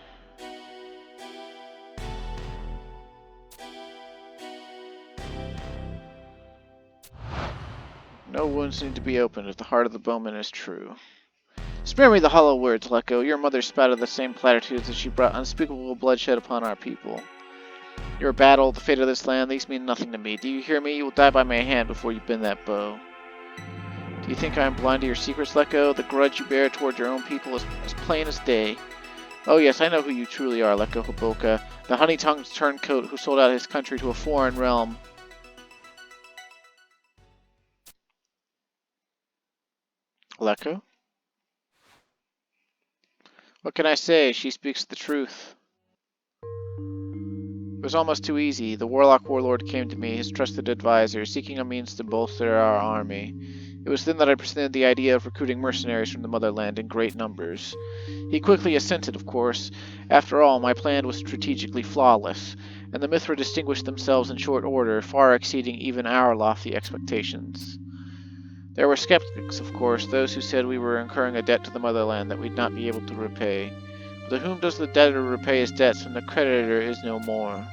No wounds need to be opened if the heart of the bowman is true. Spare me the hollow words, Lecco. Your mother spouted the same platitudes as she brought unspeakable bloodshed upon our people. Your battle, the fate of this land, these mean nothing to me. Do you hear me? You will die by my hand before you bend that bow. Do you think I am blind to your secrets, Lecco? The grudge you bear toward your own people is as plain as day. Oh yes, I know who you truly are, Lecco Hoboka, the honey-tongued turncoat who sold out his country to a foreign realm. Lecco? What can I say? She speaks the truth. It was almost too easy. The warlock warlord came to me, his trusted advisor, seeking a means to bolster our army. It was then that I presented the idea of recruiting mercenaries from the motherland in great numbers. He quickly assented, of course. After all, my plan was strategically flawless, and the Mithra distinguished themselves in short order, far exceeding even our lofty expectations. There were skeptics, of course, those who said we were incurring a debt to the motherland that we'd not be able to repay. But to whom does the debtor repay his debts when the creditor is no more?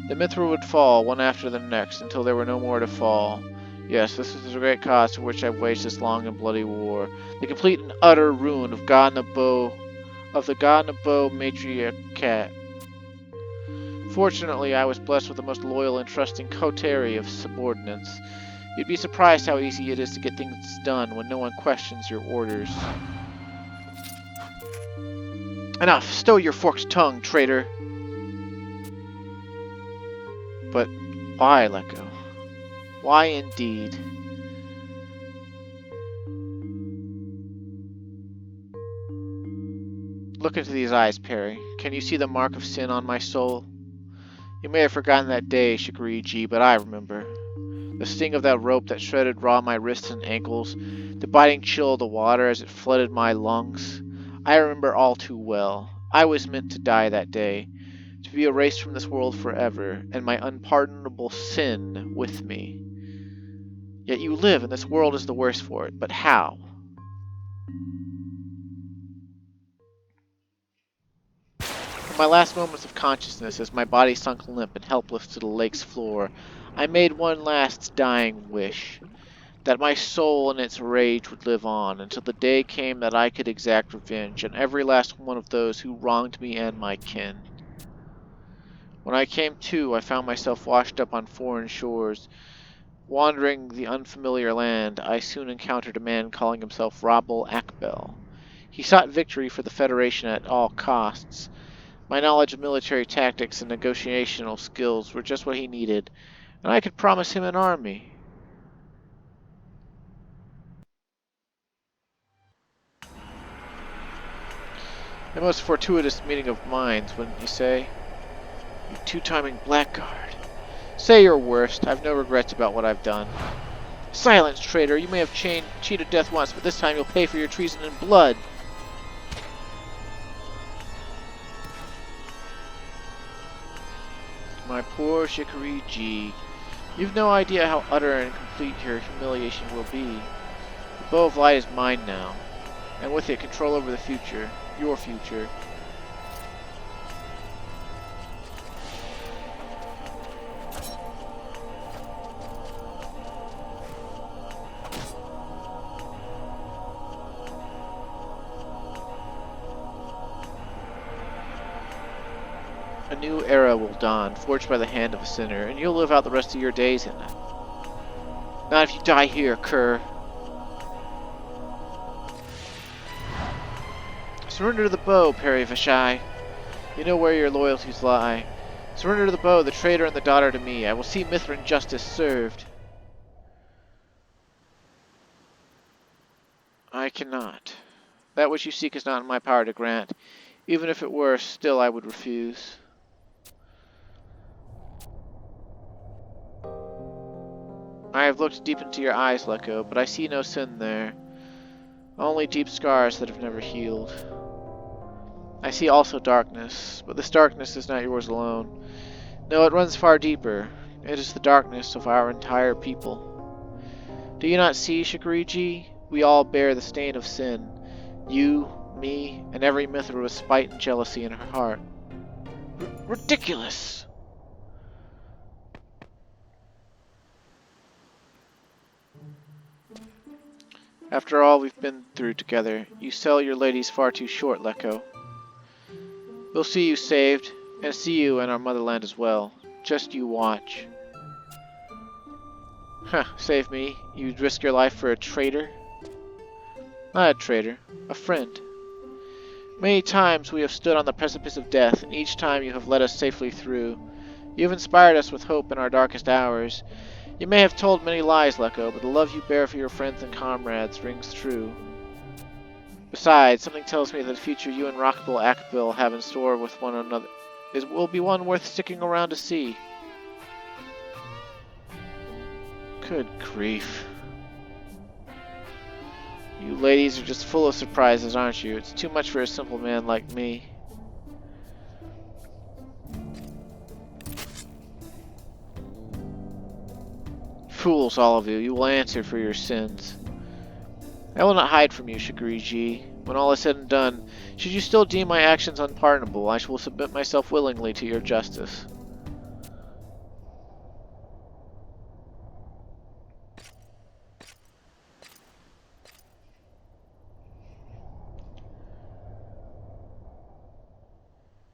The Mithra would fall, one after the next, until there were no more to fall. Yes, this is the great cause for which I've waged this long and bloody war. The complete and utter ruin of the God Nabo matriarchat. Fortunately, I was blessed with the most loyal and trusting coterie of subordinates. You'd be surprised how easy it is to get things done when no one questions your orders. Enough! Stow your forked tongue, traitor! But why, Lecco? Why indeed? Look into these eyes, Perih. Can you see the mark of sin on my soul? You may have forgotten that day, Xicu, but I remember. The sting of that rope that shredded raw my wrists and ankles, the biting chill of the water as it flooded my lungs. I remember all too well. I was meant to die that day, to be erased from this world forever, and my unpardonable sin with me. Yet you live, and this world is the worse for it. But how? In my last moments of consciousness, as my body sunk limp and helpless to the lake's floor, I made one last dying wish. That my soul in its rage would live on, until the day came that I could exact revenge on every last one of those who wronged me and my kin. When I came to, I found myself washed up on foreign shores. Wandering the unfamiliar land, I soon encountered a man calling himself Rabel Akbel. He sought victory for the Federation at all costs. My knowledge of military tactics and negotiational skills were just what he needed, and I could promise him an army. A most fortuitous meeting of minds, wouldn't you say? You two-timing blackguard. Say your worst. I've no regrets about what I've done. Silence, traitor. You may have cheated death once, but this time you'll pay for your treason in blood. My poor Xicu, you've no idea how utter and complete your humiliation will be. The bow of light is mine now, and with it control over the future, your future. A new era will dawn, forged by the hand of a sinner, and you'll live out the rest of your days in it. Not if you die here, cur. Surrender to the bow, Perih FFXI. You know where your loyalties lie. Surrender to the bow, the traitor and the daughter to me. I will see Mithran justice served. I cannot. That which you seek is not in my power to grant. Even if it were, still I would refuse. I have looked deep into your eyes, Lecco, but I see no sin there. Only deep scars that have never healed. I see also darkness, but this darkness is not yours alone. No, it runs far deeper. It is the darkness of our entire people. Do you not see, Xicu? We all bear the stain of sin. You, me, and every Mithra with spite and jealousy in her heart. Ridiculous! After all we've been through together, you sell your ladies far too short, Lecco. We'll see you saved, and see you in our motherland as well. Just you watch. Huh, save me. You'd risk your life for a traitor? Not a traitor, a friend. Many times we have stood on the precipice of death, and each time you have led us safely through. You have inspired us with hope in our darkest hours. You may have told many lies, Lecco, but the love you bear for your friends and comrades rings true. Besides, something tells me that the future you and Rockable Akbil have in store with one another will be one worth sticking around to see. Good grief. You ladies are just full of surprises, aren't you? It's too much for a simple man like me. Fools, all of you. You will answer for your sins. I will not hide from you, Xicu. When all is said and done, should you still deem my actions unpardonable, I will submit myself willingly to your justice.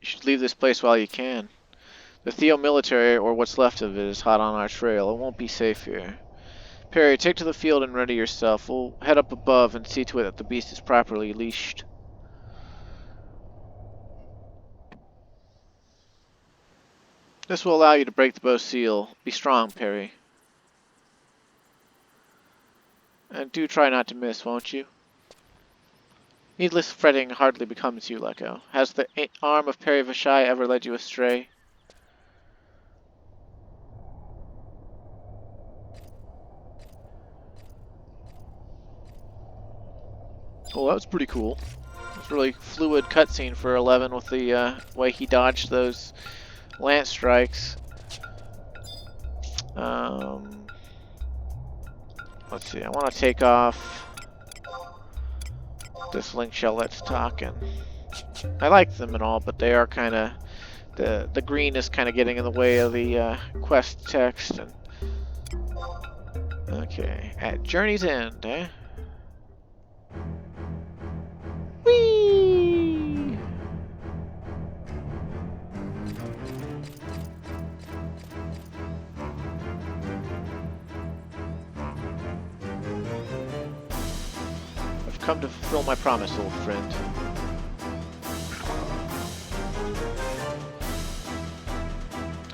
You should leave this place while you can. The Theo military, or what's left of it, is hot on our trail. It won't be safe here. Perih, take to the field and ready yourself. We'll head up above and see to it that the beast is properly leashed. This will allow you to break the bow seal. Be strong, Perih. And do try not to miss, won't you? Needless fretting hardly becomes you, Lecco. Has the arm of Perih FFXI ever led you astray? Well, that was pretty cool. It was a really fluid cutscene for 11 with the way he dodged those lance strikes. Let's see, I want to take off this link shell that's talking. I like them and all, but they are kind of... The green is kind of getting in the way of the quest text. And okay, at Journey's End, eh? Whee! I've come to fulfill my promise, old friend.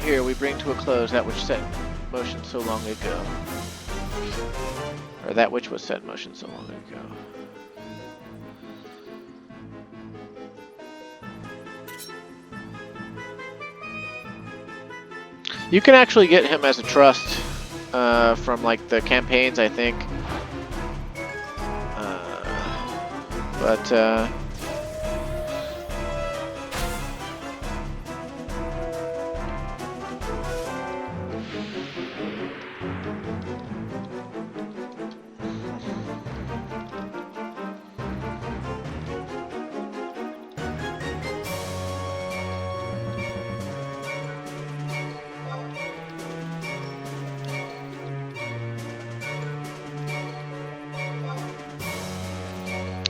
Here we bring to a close that which set in motion so long ago. Or that which was set in motion so long ago. You can actually get him as a trust from like the campaigns, I think.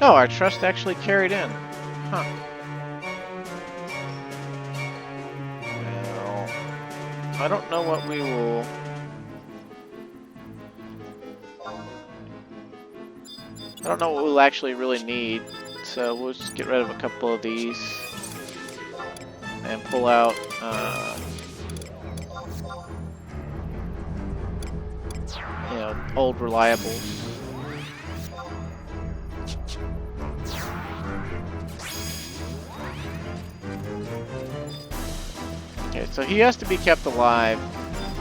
Oh, our trust actually carried in. Huh. Well, I don't know what we will... I don't know what we'll actually really need, so we'll just get rid of a couple of these and pull out you know, old reliables. Okay, so he has to be kept alive,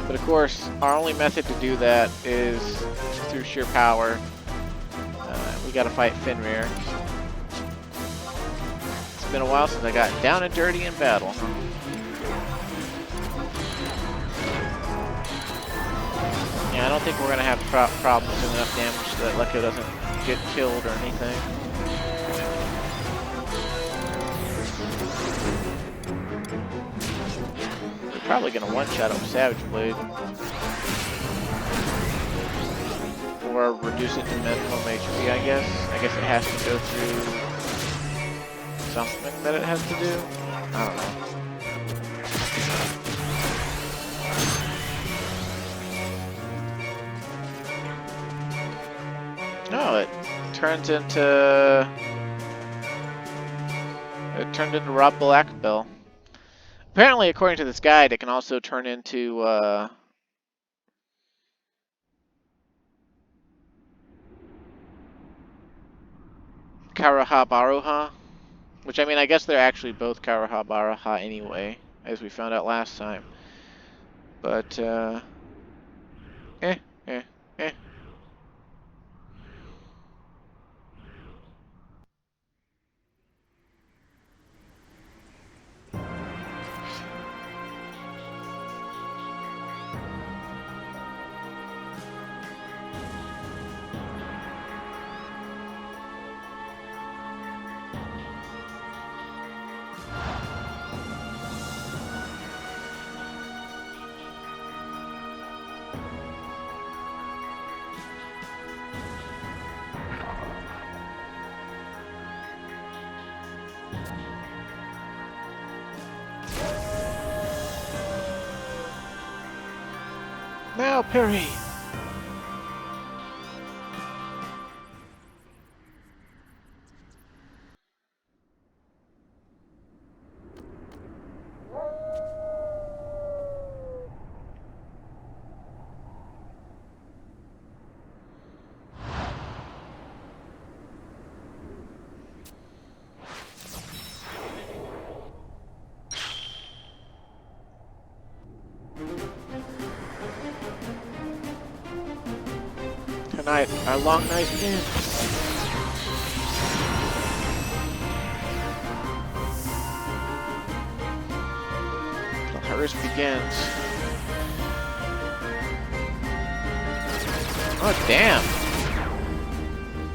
but of course our only method to do that is through sheer power. We gotta fight Fenrir. It's been a while since I got down and dirty in battle. Yeah, I don't think we're gonna have problems doing enough damage so that Lecco doesn't get killed or anything. We're probably gonna one-shot him with Savage Blade. Or reduce it to minimum HP, I guess. I guess it has to go through something that it has to do. I don't know. No, it turns into... It turned into Rob Blackbell. Apparently, according to this guide, it can also turn into, Karaha Baruha, which, I mean, I guess they're actually both Karaha Baruha anyway, as we found out last time. But, eh. Now, Perih! Tonight, our long night ends. risk begins. Oh, damn.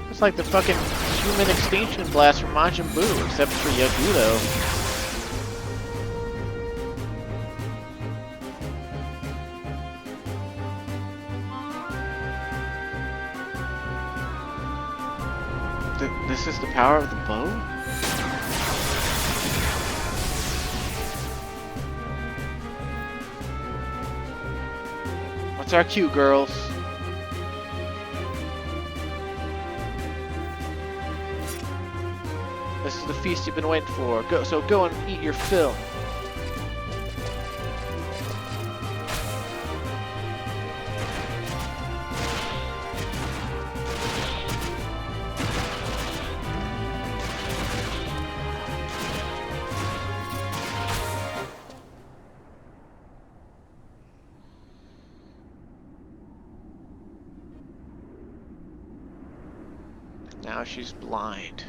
It's like the fucking human extinction blast from Majin Buu, except for Yagudo. This is the power of the bow? What's our cue, girls? This is the feast you've been waiting for. Go and eat your fill. Now she's blind.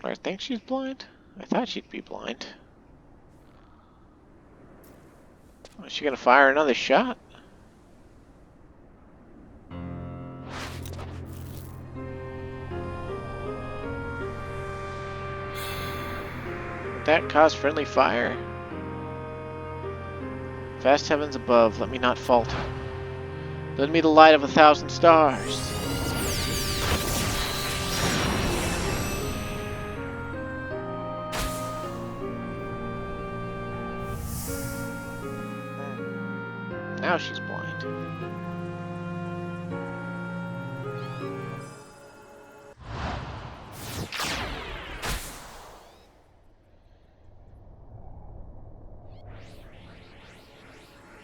I think she's blind? I thought she'd be blind. Is she gonna fire another shot? Would that cause friendly fire? Vast heavens above, let me not falter. Lend me the light of 1,000 stars. Now she's blind.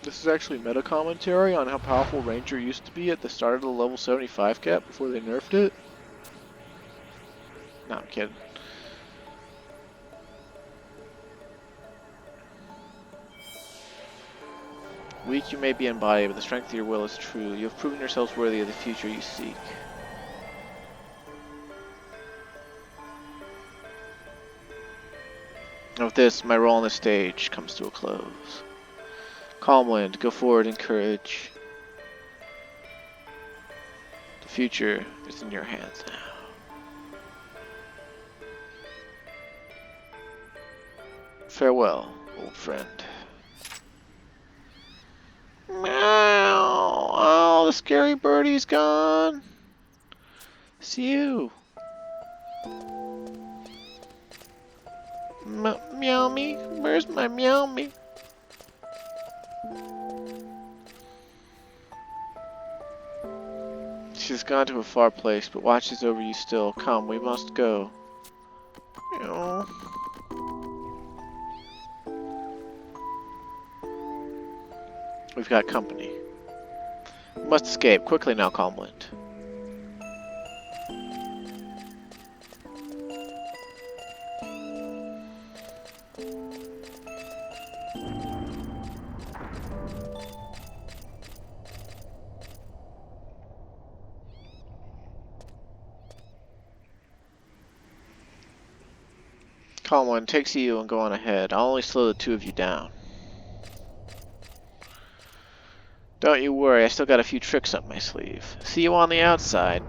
This is actually meta commentary on how powerful Ranger used to be at the start of the level 75 cap before they nerfed it. No, I'm kidding. Weak you may be in body, but the strength of your will is true. You have proven yourselves worthy of the future you seek. And with this, my role on the stage comes to a close. Calm Wind, go forward in courage. The future is in your hands now. Farewell, old friend. Meow! Oh, the scary birdie's gone. See you. Meow me? Where's my meow me? She's gone to a far place, but watches over you still. Come, we must go. Meow. We've got company. We must escape. Quickly now, Calm Wind. Calm Wind, take Xicu and go on ahead. I'll only slow the two of you down. Don't you worry, I still got a few tricks up my sleeve. See you on the outside.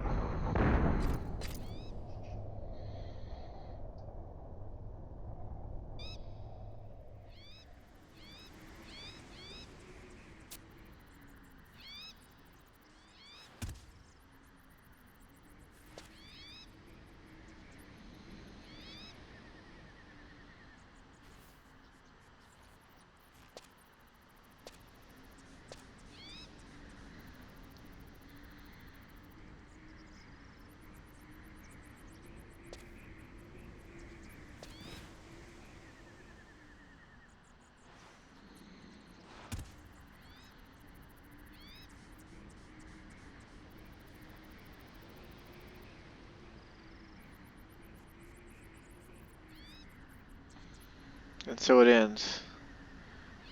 And so it ends.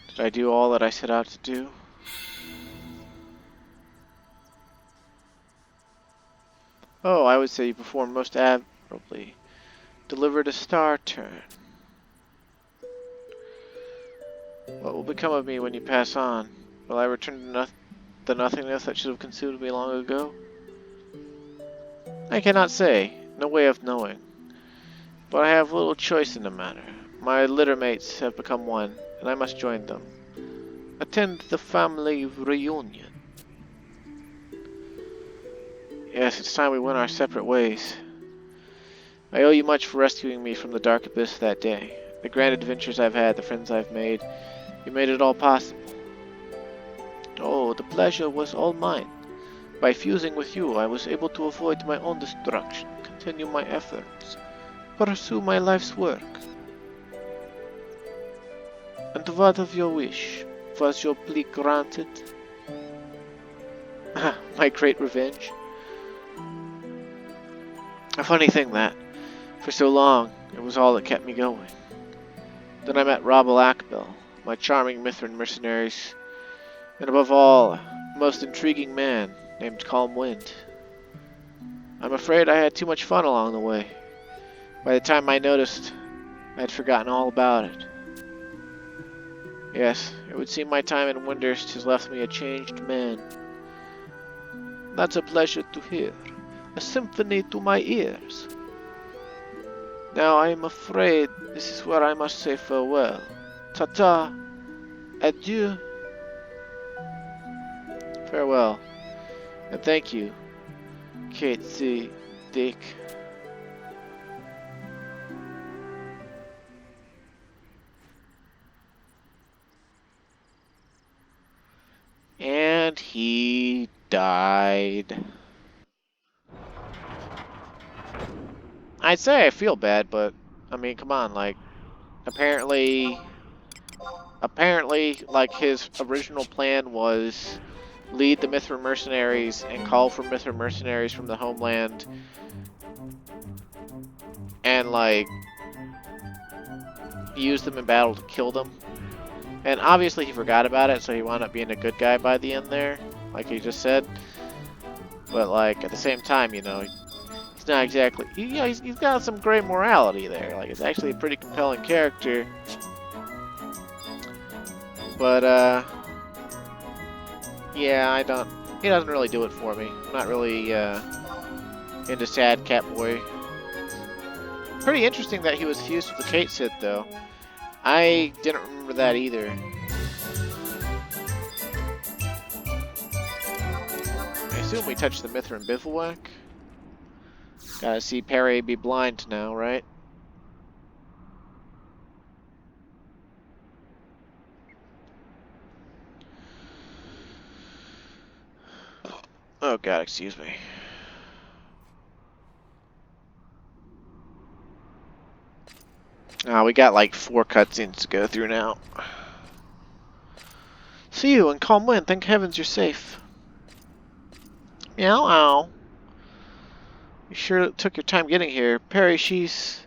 Did I do all that I set out to do? Oh, I would say you performed most admirably. Delivered a star turn. What will become of me when you pass on? Will I return to the nothingness that should have consumed me long ago? I cannot say. No way of knowing. But I have little choice in the matter. My littermates have become one, and I must join them. Attend the family reunion. Yes, it's time we went our separate ways. I owe you much for rescuing me from the dark abyss that day. The grand adventures I've had, the friends I've made, you made it all possible. Oh, the pleasure was all mine. By fusing with you, I was able to avoid my own destruction, continue my efforts, pursue my life's work. And what of your wish? Was your plea granted? My great revenge? A funny thing that, for so long, it was all that kept me going. Then I met Rabel Akbel, my charming Mithran mercenaries, and above all, a most intriguing man named Calm Wind. I'm afraid I had too much fun along the way. By the time I noticed, I had forgotten all about it. Yes, it would seem my time in Windurst has left me a changed man. That's a pleasure to hear. A symphony to my ears. Now I am afraid this is where I must say farewell. Ta-ta. Adieu. Farewell. And thank you, Tzee, Dick. And he died. I'd say I feel bad, but I mean, come on, like, apparently, like, his original plan was lead the Mithran mercenaries and call for Mithran mercenaries from the homeland, and like use them in battle to kill them. And obviously he forgot about it, so he wound up being a good guy by the end there, like he just said. But like at the same time, you know, he's not exactly, he's got some great morality there. Like it's actually a pretty compelling character. But yeah, he doesn't really do it for me. I'm not really into Sad Catboy. Pretty interesting that he was fused with the Kate Sith though. I didn't remember that either. I assume we touched the Mithran bivouac. Gotta see Perih be blind now, right? Oh god, excuse me. We got like 4 cutscenes to go through now. See you and Calm Wind. Thank heavens you're safe. Meow ow. You sure took your time getting here. Perih, she's...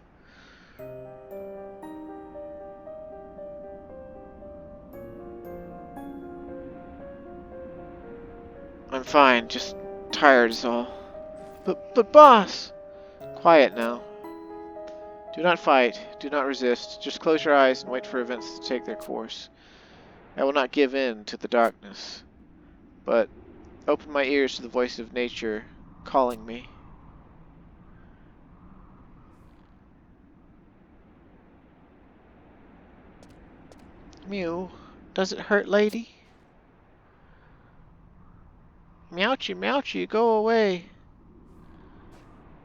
I'm fine, just tired is all. But boss! Quiet now. Do not fight, do not resist, just close your eyes and wait for events to take their course. I will not give in to the darkness, but open my ears to the voice of nature calling me. Mew, does it hurt, lady? Meowchi, meowchi, go away.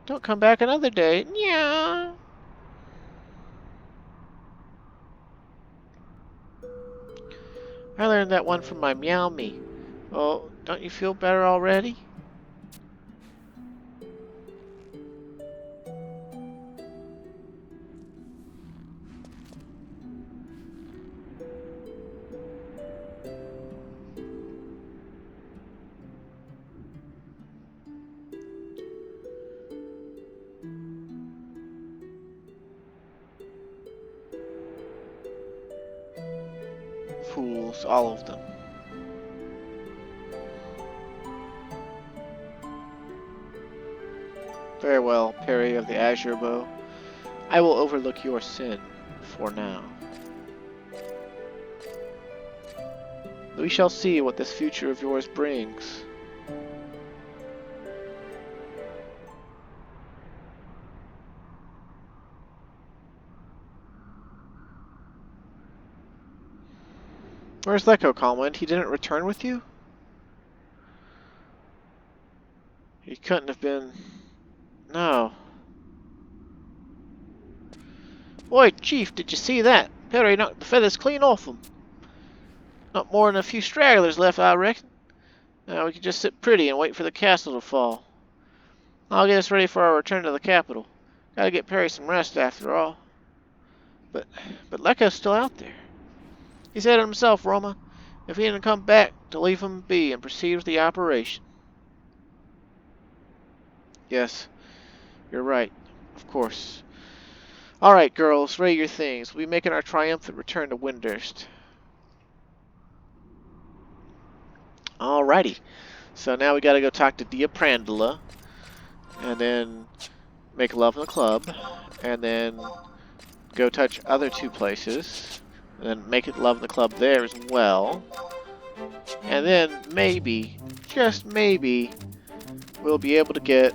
Don't come back another day. Meow. I learned that one from my Meow Me. Oh, don't you feel better already? Fools, all of them. Very well, Perih of the Azure Bow. I will overlook your sin for now. We shall see what this future of yours brings. Where's Lecco, Colmwind? He didn't return with you? He couldn't have been... No. Oi, Chief, did you see that? Perih knocked the feathers clean off him. Not more than a few stragglers left, I reckon. Now we can just sit pretty and wait for the castle to fall. I'll get us ready for our return to the capital. Gotta get Perih some rest after all. But Lecco's still out there. He said it himself, Roma. If he didn't come back, to leave him be and proceed with the operation. Yes, you're right. Of course. Alright, girls, ready your things. We'll be making our triumphant return to Windurst. Alrighty. So now we gotta go talk to Dia Prandula. And then make love in the club. And then go touch other two places. And then make it love in the club there as well. And then maybe, just maybe, we'll be able to get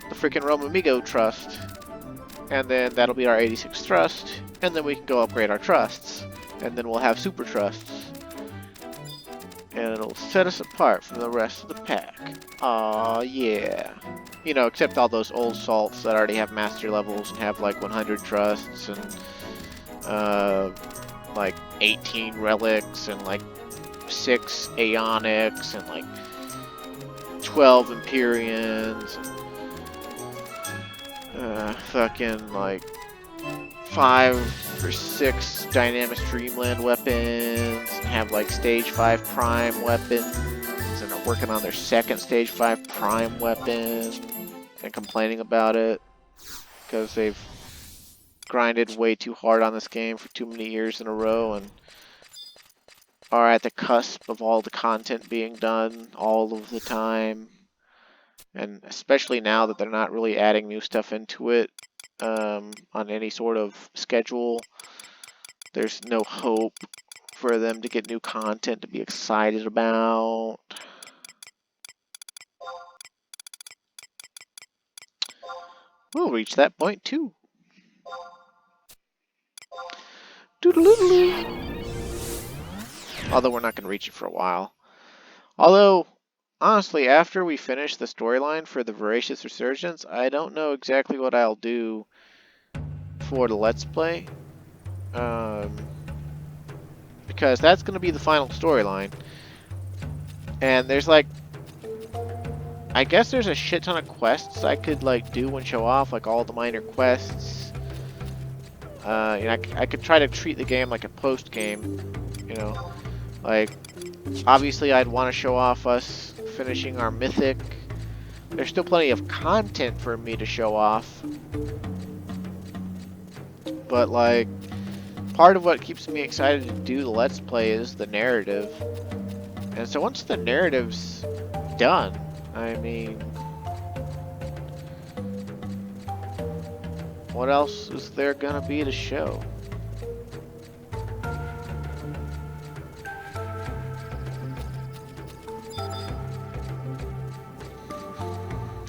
the freaking Romamigo trust. And then that'll be our 86th trust. And then we can go upgrade our trusts. And then we'll have super trusts. And it'll set us apart from the rest of the pack. Aw, yeah. You know, except all those old salts that already have master levels and have like 100 trusts and like 18 relics and like 6 Aeonics and like 12 Empyreans. Fucking like 5 or 6 dynamic Dreamland weapons, and have like stage 5 prime weapons, and are working on their second stage 5 prime weapon, and complaining about it because they've grinded way too hard on this game for too many years in a row and are at the cusp of all the content being done all of the time. And especially now that they're not really adding new stuff into it on any sort of schedule, there's no hope for them to get new content to be excited about. We'll reach that point too. Doodle-doodle. Although we're not going to reach it for a while. Although, honestly, after we finish the storyline for the Voracious Resurgence, I don't know exactly what I'll do for the Let's Play. Because that's going to be the final storyline. And there's like... I guess there's a shit ton of quests I could like do and show off, like all the minor quests. You know, I could try to treat the game like a post-game, you know. Like, obviously I'd want to show off us finishing our mythic. There's still plenty of content for me to show off. But like, part of what keeps me excited to do the Let's Play is the narrative. And so once the narrative's done, I mean, what else is there gonna be to show?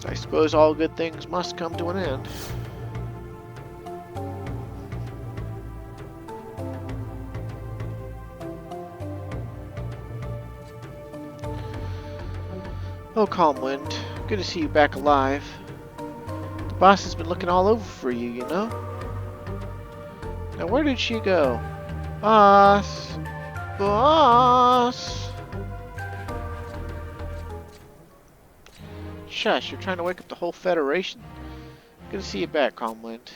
I suppose all good things must come to an end. Oh, Calmwind, good to see you back alive. The boss has been looking all over for you, you know? Now where did she go? Boss! Boss! Shush, you're trying to wake up the whole Federation? Good to see you back, Calmwind.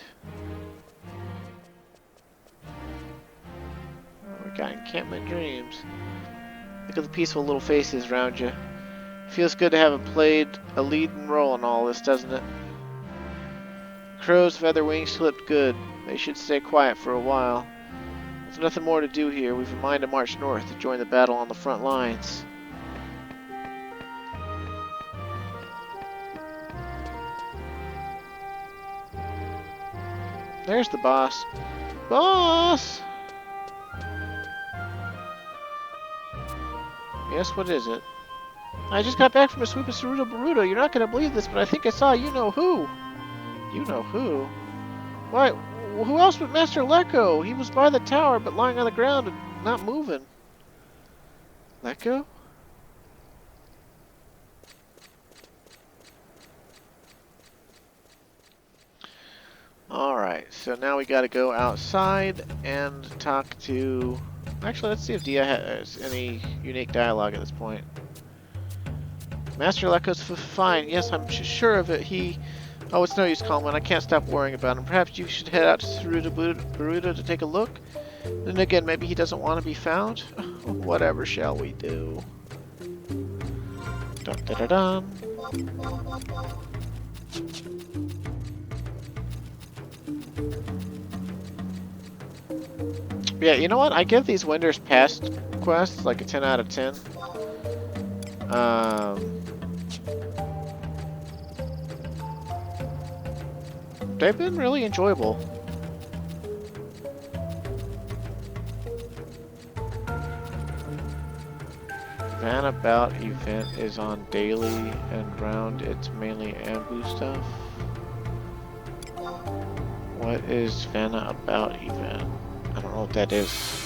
Oh, we got encampment dreams. Look at the peaceful little faces around you. Feels good to have played a leading role in all this, doesn't it? Crow's feather wings slipped good. They should stay quiet for a while. There's nothing more to do here. We've a mind to march north to join the battle on the front lines. There's the boss. Boss! Yes, what is it? I just got back from a sweep of Ceruto Baruto. You're not gonna believe this, but I think I saw you-know-who. You-know-who? Why, who else but Master Lecco? He was by the tower, but lying on the ground and not moving. Lecco? Alright, so now we gotta go outside and talk to... Actually, let's see if Dia has any unique dialogue at this point. Master Lecco's fine. Yes, I'm sure of it. He... Oh, it's no use, Coleman. I can't stop worrying about him. Perhaps you should head out to Ceruto Baruto to take a look? Then again, maybe he doesn't want to be found? Whatever shall we do? Dun da da dun. Yeah, you know what? I give these Windurst past quests like a 10 out of 10. They've been really enjoyable. Vanabout event is on daily and round. It's mainly ambush stuff. What is Vanabout event? I don't know what that is.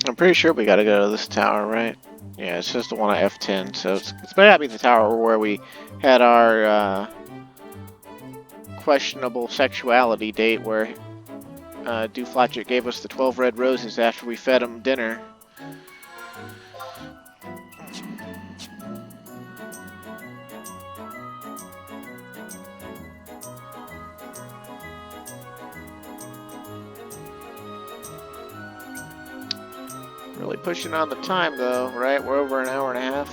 I'm pretty sure we gotta go to this tower, right? Yeah, it's just the one at F10, so it's better not be the tower where we had our questionable sexuality date where Dooflotcher gave us the 12 red roses after we fed him dinner. Really pushing on the time though, right? We're over an hour and a half.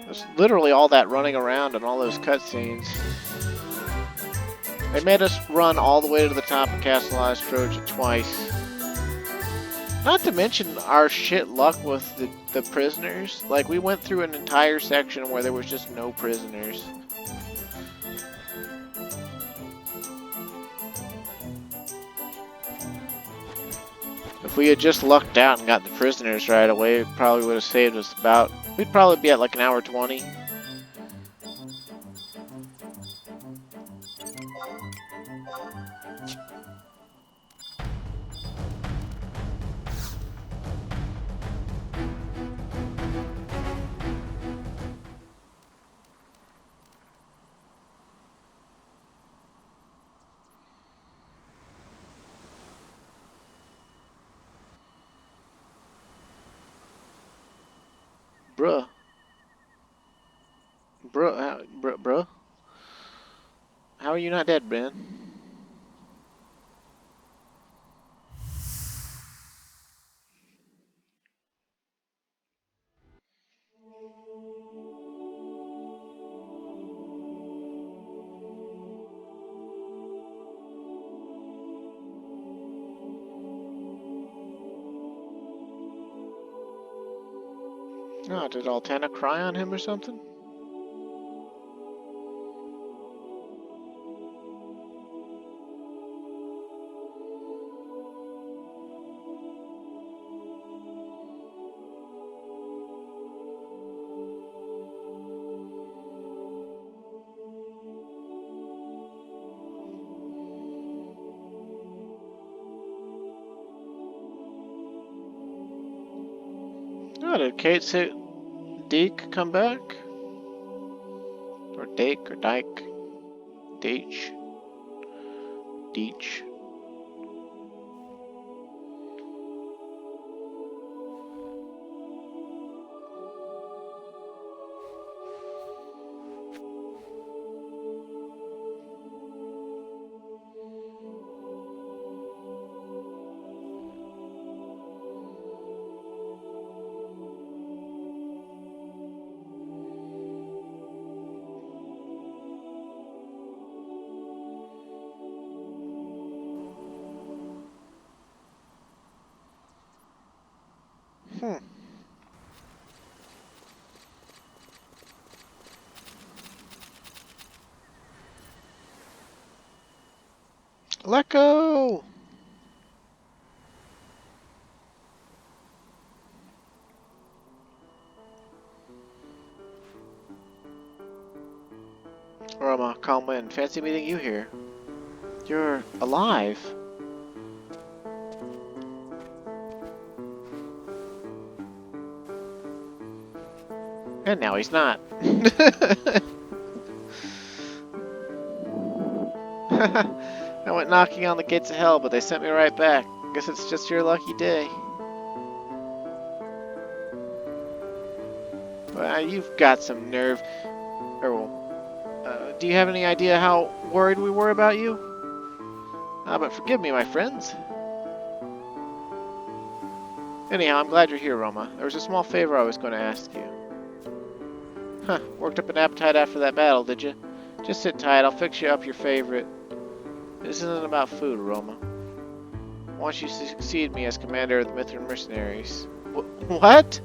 There's literally all that running around and all those cutscenes. They made us run all the way to the top of Castle Ostroja twice. Not to mention our shit luck with the prisoners. Like, we went through an entire section where there was just no prisoners. If we had just lucked out and got the prisoners right away, it probably would have saved us about... We'd probably be at like an hour 20. Bruh. Bruh. How are you not dead, Ben? Oh, did Altana cry on him or something? Oh, did Kate say... Deke come back? Or Dake, or Dyke? Deech? Deech? Let go! Roma, calm wind. Fancy meeting you here. You're alive. And now he's not. I went knocking on the gates of hell, but they sent me right back. Guess it's just your lucky day. Well, you've got some nerve. Do you have any idea how worried we were about you? But forgive me, my friends. Anyhow, I'm glad you're here, Roma. There was a small favor I was going to ask you. Huh, worked up an appetite after that battle, did you? Just sit tight, I'll fix you up your favorite. This isn't about food, Roma. I want you to succeed me as commander of the Mithran mercenaries. What?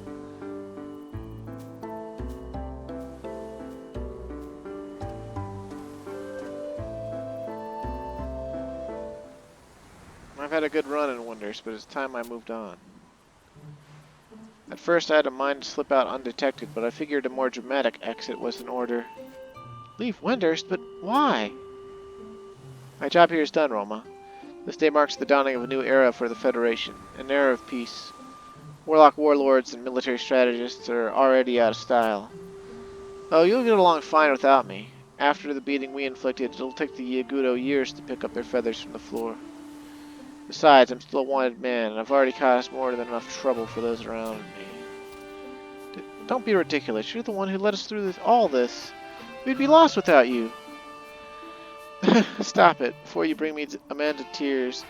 I've had a good run in Windurst, but it's time I moved on. At first I had a mind to slip out undetected, but I figured a more dramatic exit was in order. Leave Windurst? But why? My job here is done, Roma. This day marks the dawning of a new era for the Federation, an era of peace. Warlock warlords and military strategists are already out of style. Oh, you'll get along fine without me. After the beating we inflicted, it'll take the Yagudo years to pick up their feathers from the floor. Besides, I'm still a wanted man, and I've already caused more than enough trouble for those around me. Don't be ridiculous. You're the one who led us through all this. We'd be lost without you. Stop it, before you bring me a man to tears.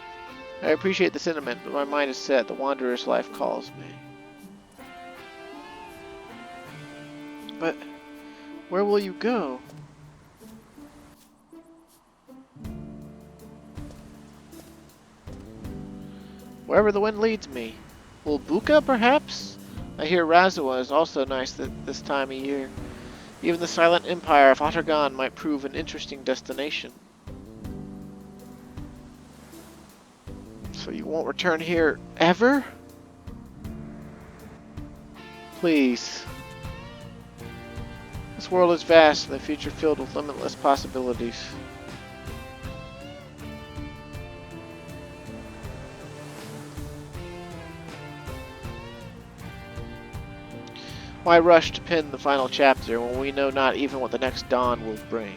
I appreciate the sentiment, but my mind is set. The wanderer's life calls me. But where will you go? Wherever the wind leads me. Ulbuka, perhaps? I hear Razawa is also nice this time of year. Even the silent empire of Ottergon might prove an interesting destination. So you won't return here ever? Please. This world is vast and the future filled with limitless possibilities. Why rush to pen the final chapter when we know not even what the next dawn will bring?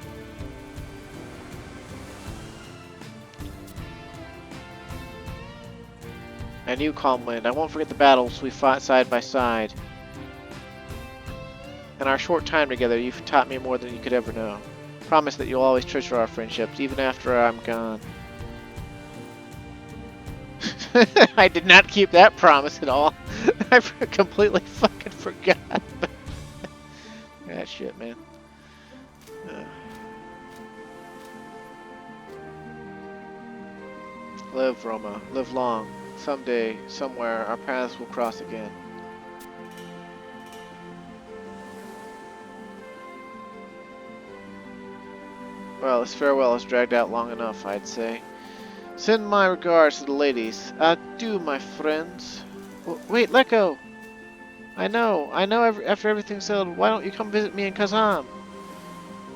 And you, Calmwind, I won't forget the battles we fought side by side. In our short time together, you've taught me more than you could ever know. Promise that you'll always treasure our friendships, even after I'm gone. I did not keep that promise at all. I completely fucking forgot. That shit, man. Live, Roma. Live long. Someday, somewhere, our paths will cross again. Well, this farewell has dragged out long enough, I'd say. Send my regards to the ladies. Adieu, my friends. Wait, let go! I know, after everything's settled, why don't you come visit me in Kazam?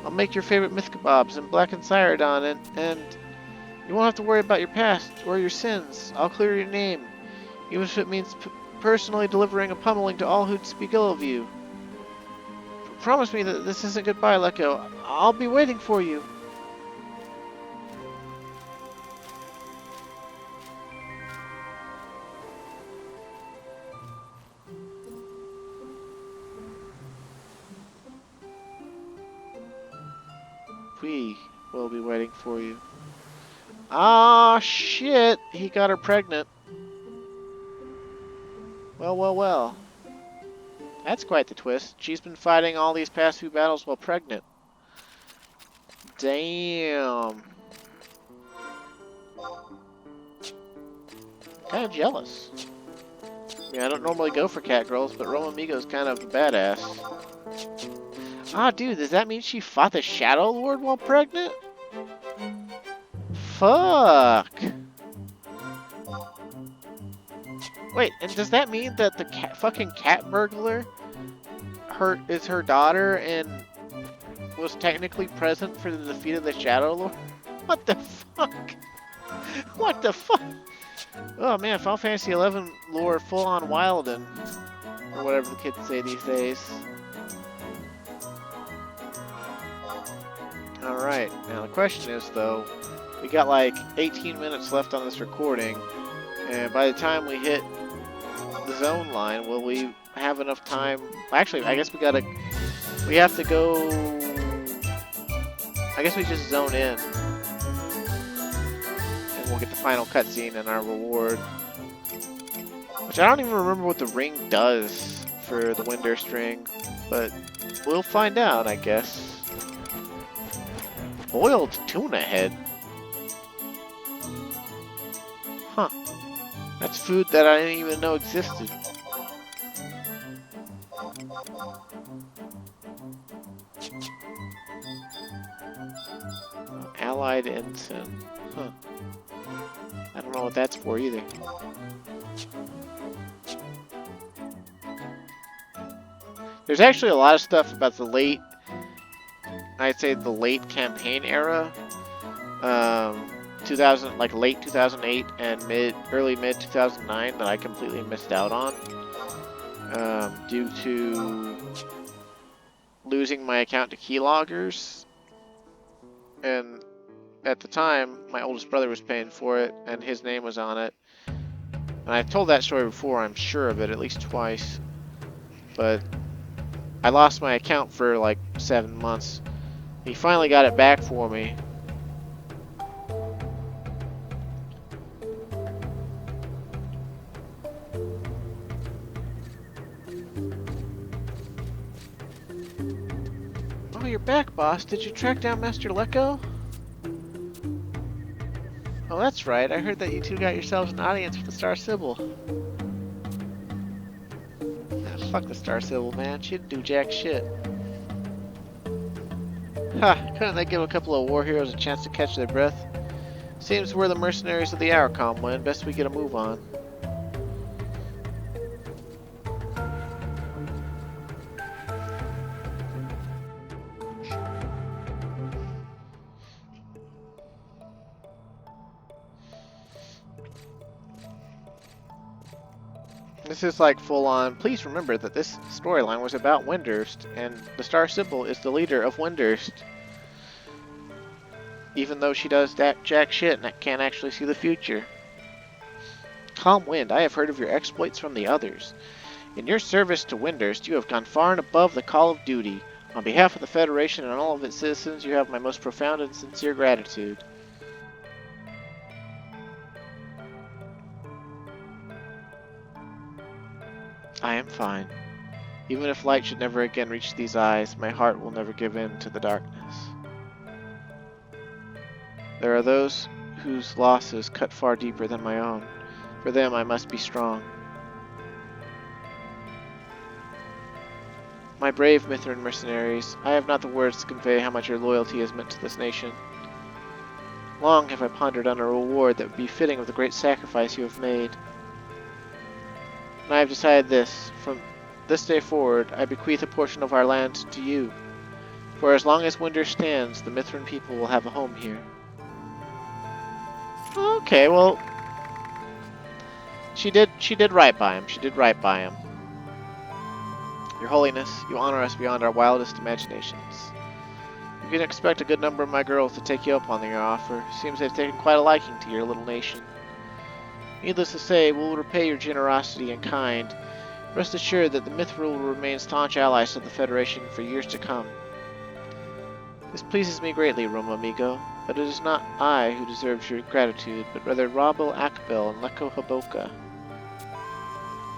I'll make your favorite myth kebabs and blackened Cyrodon, and you won't have to worry about your past or your sins. I'll clear your name, even if it means personally delivering a pummeling to all who'd speak ill of you. promise me that this isn't goodbye, Lecco. I'll be waiting for you. We will be waiting for you. Ah, shit! He got her pregnant. Well, well, well. That's quite the twist. She's been fighting all these past few battles while pregnant. Damn. Kind of jealous. I mean, I don't normally go for cat girls, but Roma Migo's kind of a badass. Ah, dude, does that mean she fought the Shadow Lord while pregnant? Fuck. Wait, and does that mean that the fucking cat burglar is her daughter and was technically present for the defeat of the Shadow Lord? What the fuck? What the fuck? Oh man, Final Fantasy XI lore full on Wilden. Or whatever the kids say these days. Alright, now the question is though, we got like 18 minutes left on this recording, and by the time we hit the zone line, will we have enough time? Actually, I guess we have to go, I guess we just zone in. And we'll get the final cutscene and our reward. Which I don't even remember what the ring does for the Windurst ring, but we'll find out, I guess. Boiled tuna head? Huh. That's food that I didn't even know existed. Allied ensign. Huh. I don't know what that's for either. There's actually a lot of stuff about the late, I'd say the late campaign era. 2000, like late 2008 and early mid 2009 that I completely missed out on. Due to losing my account to keyloggers. And at the time, my oldest brother was paying for it, and his name was on it. And I've told that story before, I'm sure of it, at least twice. But I lost my account for like 7 months. He finally got it back for me. Oh, you're back, boss. Did you track down Master Lecco? Oh, that's right. I heard that you two got yourselves an audience with the Star Sibyl. Ah, fuck the Star Sibyl, man. She didn't do jack shit. Ha! Couldn't they give a couple of war heroes a chance to catch their breath? Seems we're the mercenaries of the Hourcom when best we get a move on. This is like full on. Please remember that this storyline was about Windurst, and the Star Sibyl is the leader of Windurst. Even though she does that jack shit and can't actually see the future. Calm Wind, I have heard of your exploits from the others. In your service to Windurst, you have gone far and above the call of duty. On behalf of the Federation and all of its citizens, you have my most profound and sincere gratitude. I am fine. Even if light should never again reach these eyes, my heart will never give in to the darkness. There are those whose losses cut far deeper than my own. For them I must be strong. My brave Mithran mercenaries, I have not the words to convey how much your loyalty has meant to this nation. Long have I pondered on a reward that would be fitting of the great sacrifice you have made. And I have decided this. From this day forward, I bequeath a portion of our land to you. For as long as Windurst stands, the Mithran people will have a home here. Okay, well, she did right by him. She did right by him. Your Holiness, you honor us beyond our wildest imaginations. You can expect a good number of my girls to take you up on your offer. Seems they've taken quite a liking to your little nation. Needless to say, we'll repay your generosity in kind. Rest assured that the Mithran will remain staunch allies to the Federation for years to come. This pleases me greatly, Roma amigo, but it is not I who deserves your gratitude, but rather Rabel Akbel and Leko Haboka.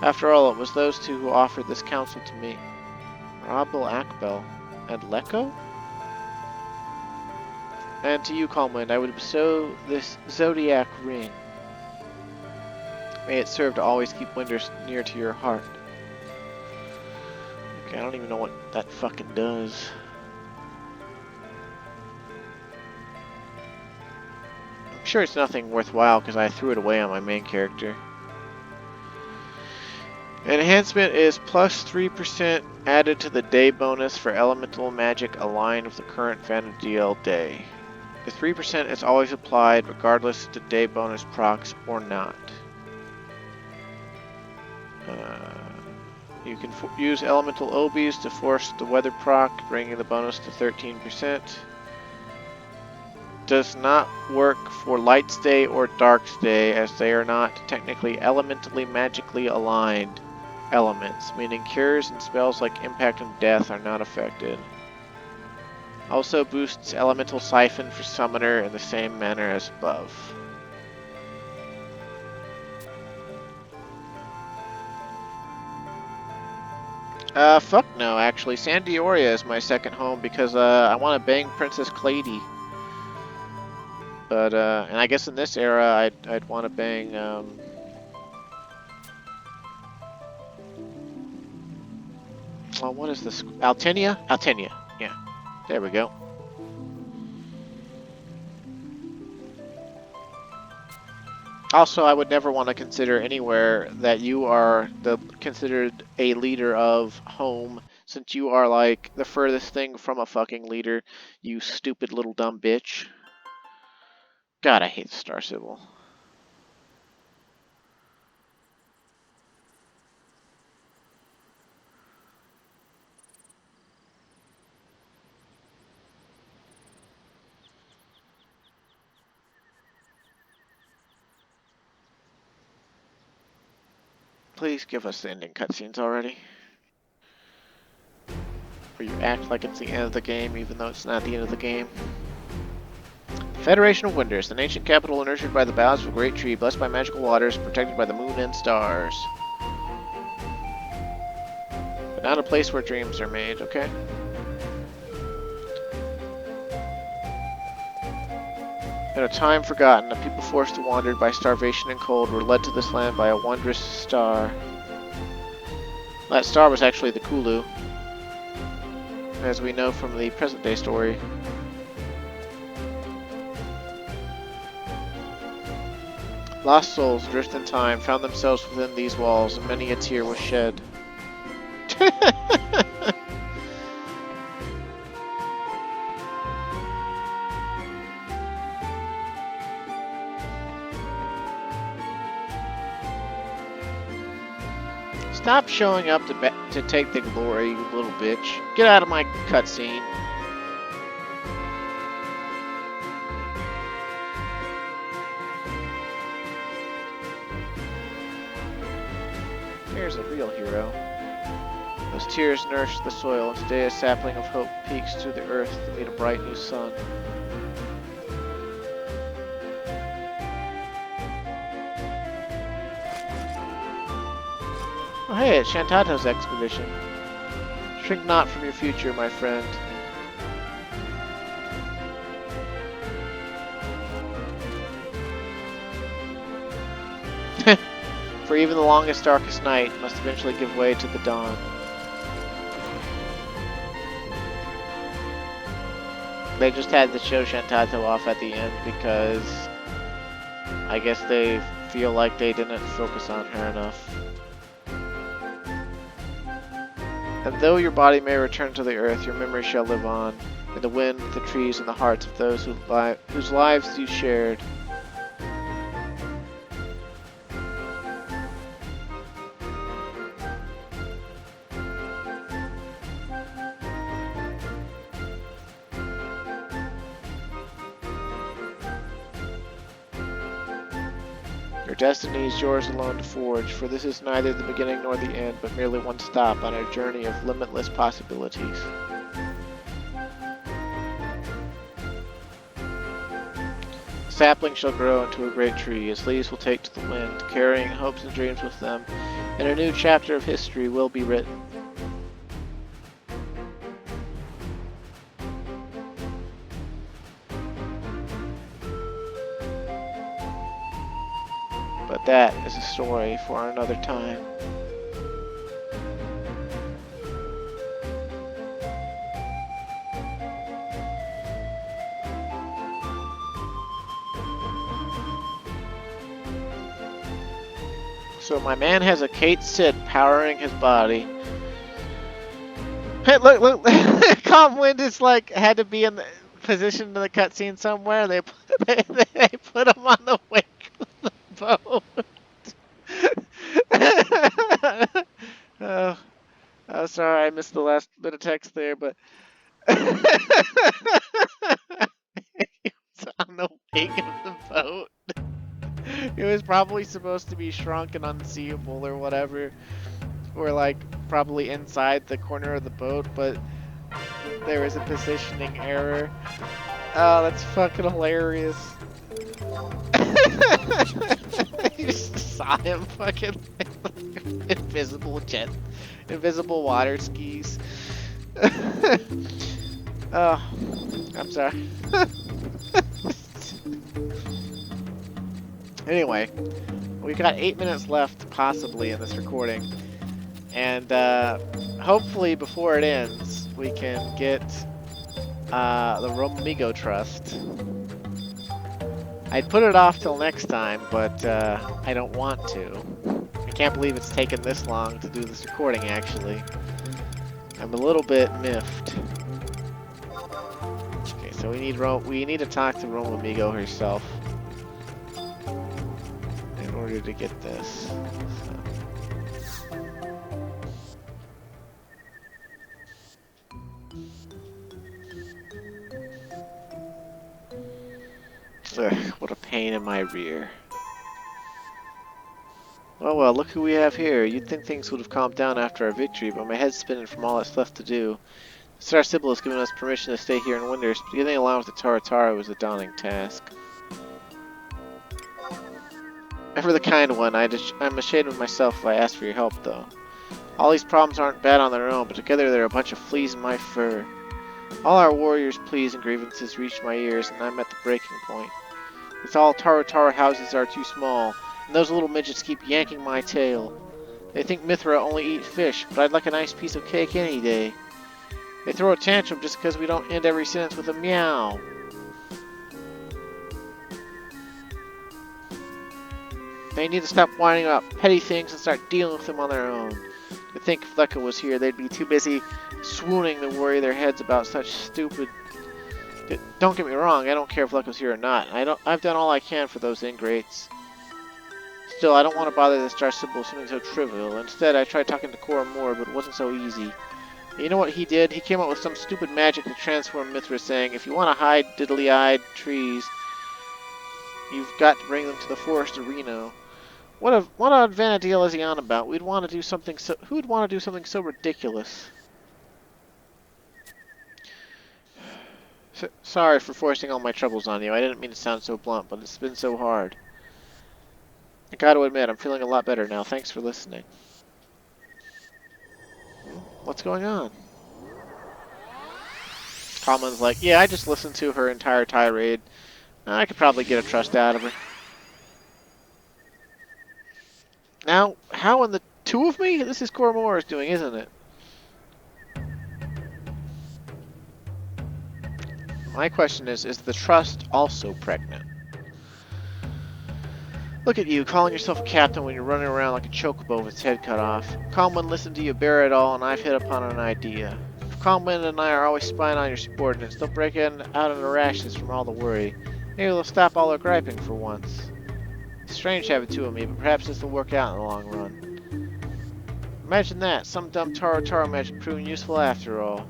After all, it was those two who offered this counsel to me. Rabel Akbel and Leko? And to you, Calmwind, I would bestow this zodiac ring. May it serve to always keep Windurst near to your heart. Okay, I don't even know what that fucking does. I'm sure it's nothing worthwhile because I threw it away on my main character. Enhancement is plus 3% added to the day bonus for elemental magic aligned with the current Vanadil day. The 3% is always applied regardless if the day bonus procs or not. You can use elemental obies to force the weather proc, bringing the bonus to 13%. Does not work for light stay or dark stay, as they are not technically elementally magically aligned elements, meaning cures and spells like impact and death are not affected. Also boosts elemental siphon for summoner in the same manner as above. Fuck no, actually. San Dioria is my second home because, I want to bang Princess Clady. But, and I guess in this era, I'd want to bang, well, what is this? Altinia? Altinia, yeah. There we go. Also, I would never want to consider anywhere that you are considered a leader of home, since you are like the furthest thing from a fucking leader, you stupid little dumb bitch. God, I hate Star Sibyl. Please give us the ending cutscenes already. Where you act like it's the end of the game, even though it's not the end of the game. Federation of Windurst, an ancient capital nurtured by the boughs of a great tree, blessed by magical waters, protected by the moon and stars. But not a place where dreams are made, okay? At a time forgotten, a people forced to wander by starvation and cold were led to this land by a wondrous star. That star was actually the Kulu, as we know from the present-day story. Lost souls, drift in time, found themselves within these walls, and many a tear was shed. Stop showing up to take the glory, you little bitch. Get out of my cutscene. Here's a real hero. Those tears nourish the soil, and today a sapling of hope peeks through the earth to meet a bright new sun. Oh hey, it's Shantato's expedition. Shrink not from your future, my friend. For even the longest, darkest night must eventually give way to the dawn. They just had to show Shantato off at the end because I guess they feel like they didn't focus on her enough. And though your body may return to the earth, your memory shall live on, in the wind, the trees, and the hearts of those whose lives you shared. Your destiny is yours alone to forge, for this is neither the beginning nor the end, but merely one stop on a journey of limitless possibilities. A sapling shall grow into a great tree, its leaves will take to the wind, carrying hopes and dreams with them, and a new chapter of history will be written. But that is a story for another time. So my man has a Kate Sid powering his body. Hey, look! Calm Wind is like had to be in the position in the cutscene somewhere. They put him on the wake of the boat. Oh, oh, sorry, I missed the last bit of text there, but he was on the wake of the boat. It was probably supposed to be shrunk and unseeable or whatever, or like probably inside the corner of the boat, but there was a positioning error. Oh, that's fucking hilarious. You just saw him fucking invisible water skis. Oh, I'm sorry. Anyway, we got 8 minutes left, possibly, in this recording, and hopefully before it ends, we can get the Romamigo Trust. I'd put it off till next time, but I don't want to. I can't believe it's taken this long to do this recording, actually. I'm a little bit miffed. Okay, so we need to talk to Romamigo herself in order to get this. Ugh, what a pain in my rear. Oh well, look who we have here. You'd think things would have calmed down after our victory, but my head's spinning from all that's left to do. The Star Sibyl has given us permission to stay here in Windurst, but getting along with the Taratara was a daunting task. Ever the kind one, I'm ashamed of myself if I ask for your help, though. All these problems aren't bad on their own, but together they're a bunch of fleas in my fur. All our warriors' pleas and grievances reached my ears, and I'm at the breaking point. It's all Taratara houses are too small, and those little midgets keep yanking my tail. They think Mithra only eat fish, but I'd like a nice piece of cake any day. They throw a tantrum just because we don't end every sentence with a meow. They need to stop whining about petty things and start dealing with them on their own. I think if Lecca was here, they'd be too busy swooning to worry their heads about such stupid... Don't get me wrong, I don't care if Lecca's here or not. I've done all I can for those ingrates. Still, I don't want to bother the Star Sibyl with something so trivial. Instead, I tried talking to Cora more, but it wasn't so easy. You know what he did? He came up with some stupid magic to transform Mithra, saying, if you want to hide diddly-eyed trees, you've got to bring them to the forest of Reno. What a Vanadil is he on about? Who'd want to do something so ridiculous? Sorry for forcing all my troubles on you. I didn't mean to sound so blunt, but it's been so hard. I gotta admit, I'm feeling a lot better now. Thanks for listening. What's going on? Commons like, yeah, I just listened to her entire tirade. I could probably get a trust out of her. Now, how in the two of me? This is Cormora's doing, isn't it? My question is the trust also pregnant? Look at you, calling yourself a captain when you're running around like a chocobo with its head cut off. Calmwind listened to you bear it all, and I've hit upon an idea. If Calmwind and I are always spying on your subordinates, they'll break out into rashes from all the worry. Maybe they'll stop all their griping for once. It's strange having two of me, but perhaps this will work out in the long run. Imagine that, some dumb Taro magic proving useful after all.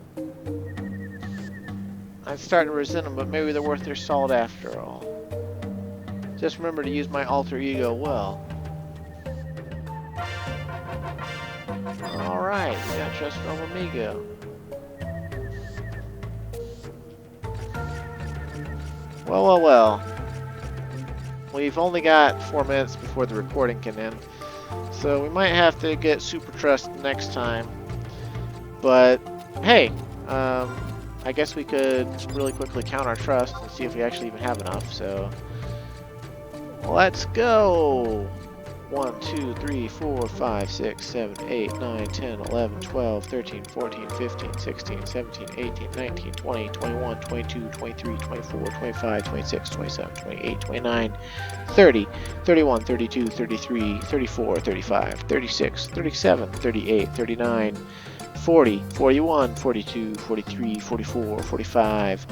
I'm starting to resent them, but maybe they're worth their salt after all. Just remember to use my alter ego well. Alright, we got trust from Amigo. Well, well, well. We've only got 4 minutes before the recording can end. So we might have to get super trust next time. But, hey, I guess we could really quickly count our trust and see if we actually even have enough, so let's go! 1, 2, 3, 4, 5, 6, 7, 8, 9, 10, 11, 12, 13, 14, 15, 16, 17, 18, 19, 20, 21, 22, 23, 24, 25, 26, 27, 28, 29, 30, 31, 32, 33, 34, 35, 36, 37, 38, 39, 40, 41, 42, 43, 44, 45,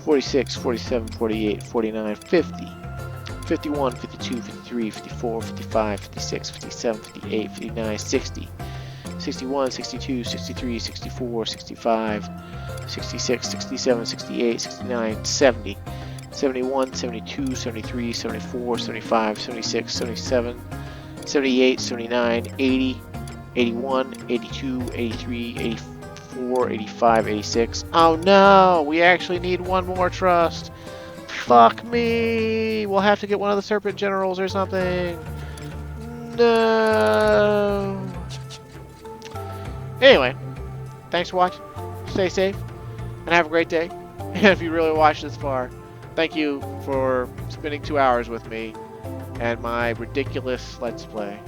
46, 47, 48, 49, 50, 51, 52, 53, 54, 55, 56, 57, 58, 59, 60, 61, 62, 63, 64, 65, 66, 67, 68, 69, 70, 71, 72, 73, 74, 75, 76, 77, 78, 79, 80, 81, 82, 83, 84, 85, 86. Oh no! We actually need one more trust. Fuck me! We'll have to get one of the Serpent Generals or something. No! Anyway, thanks for watching. Stay safe, and have a great day. And if you really watched this far, thank you for spending 2 hours with me and my ridiculous Let's Play.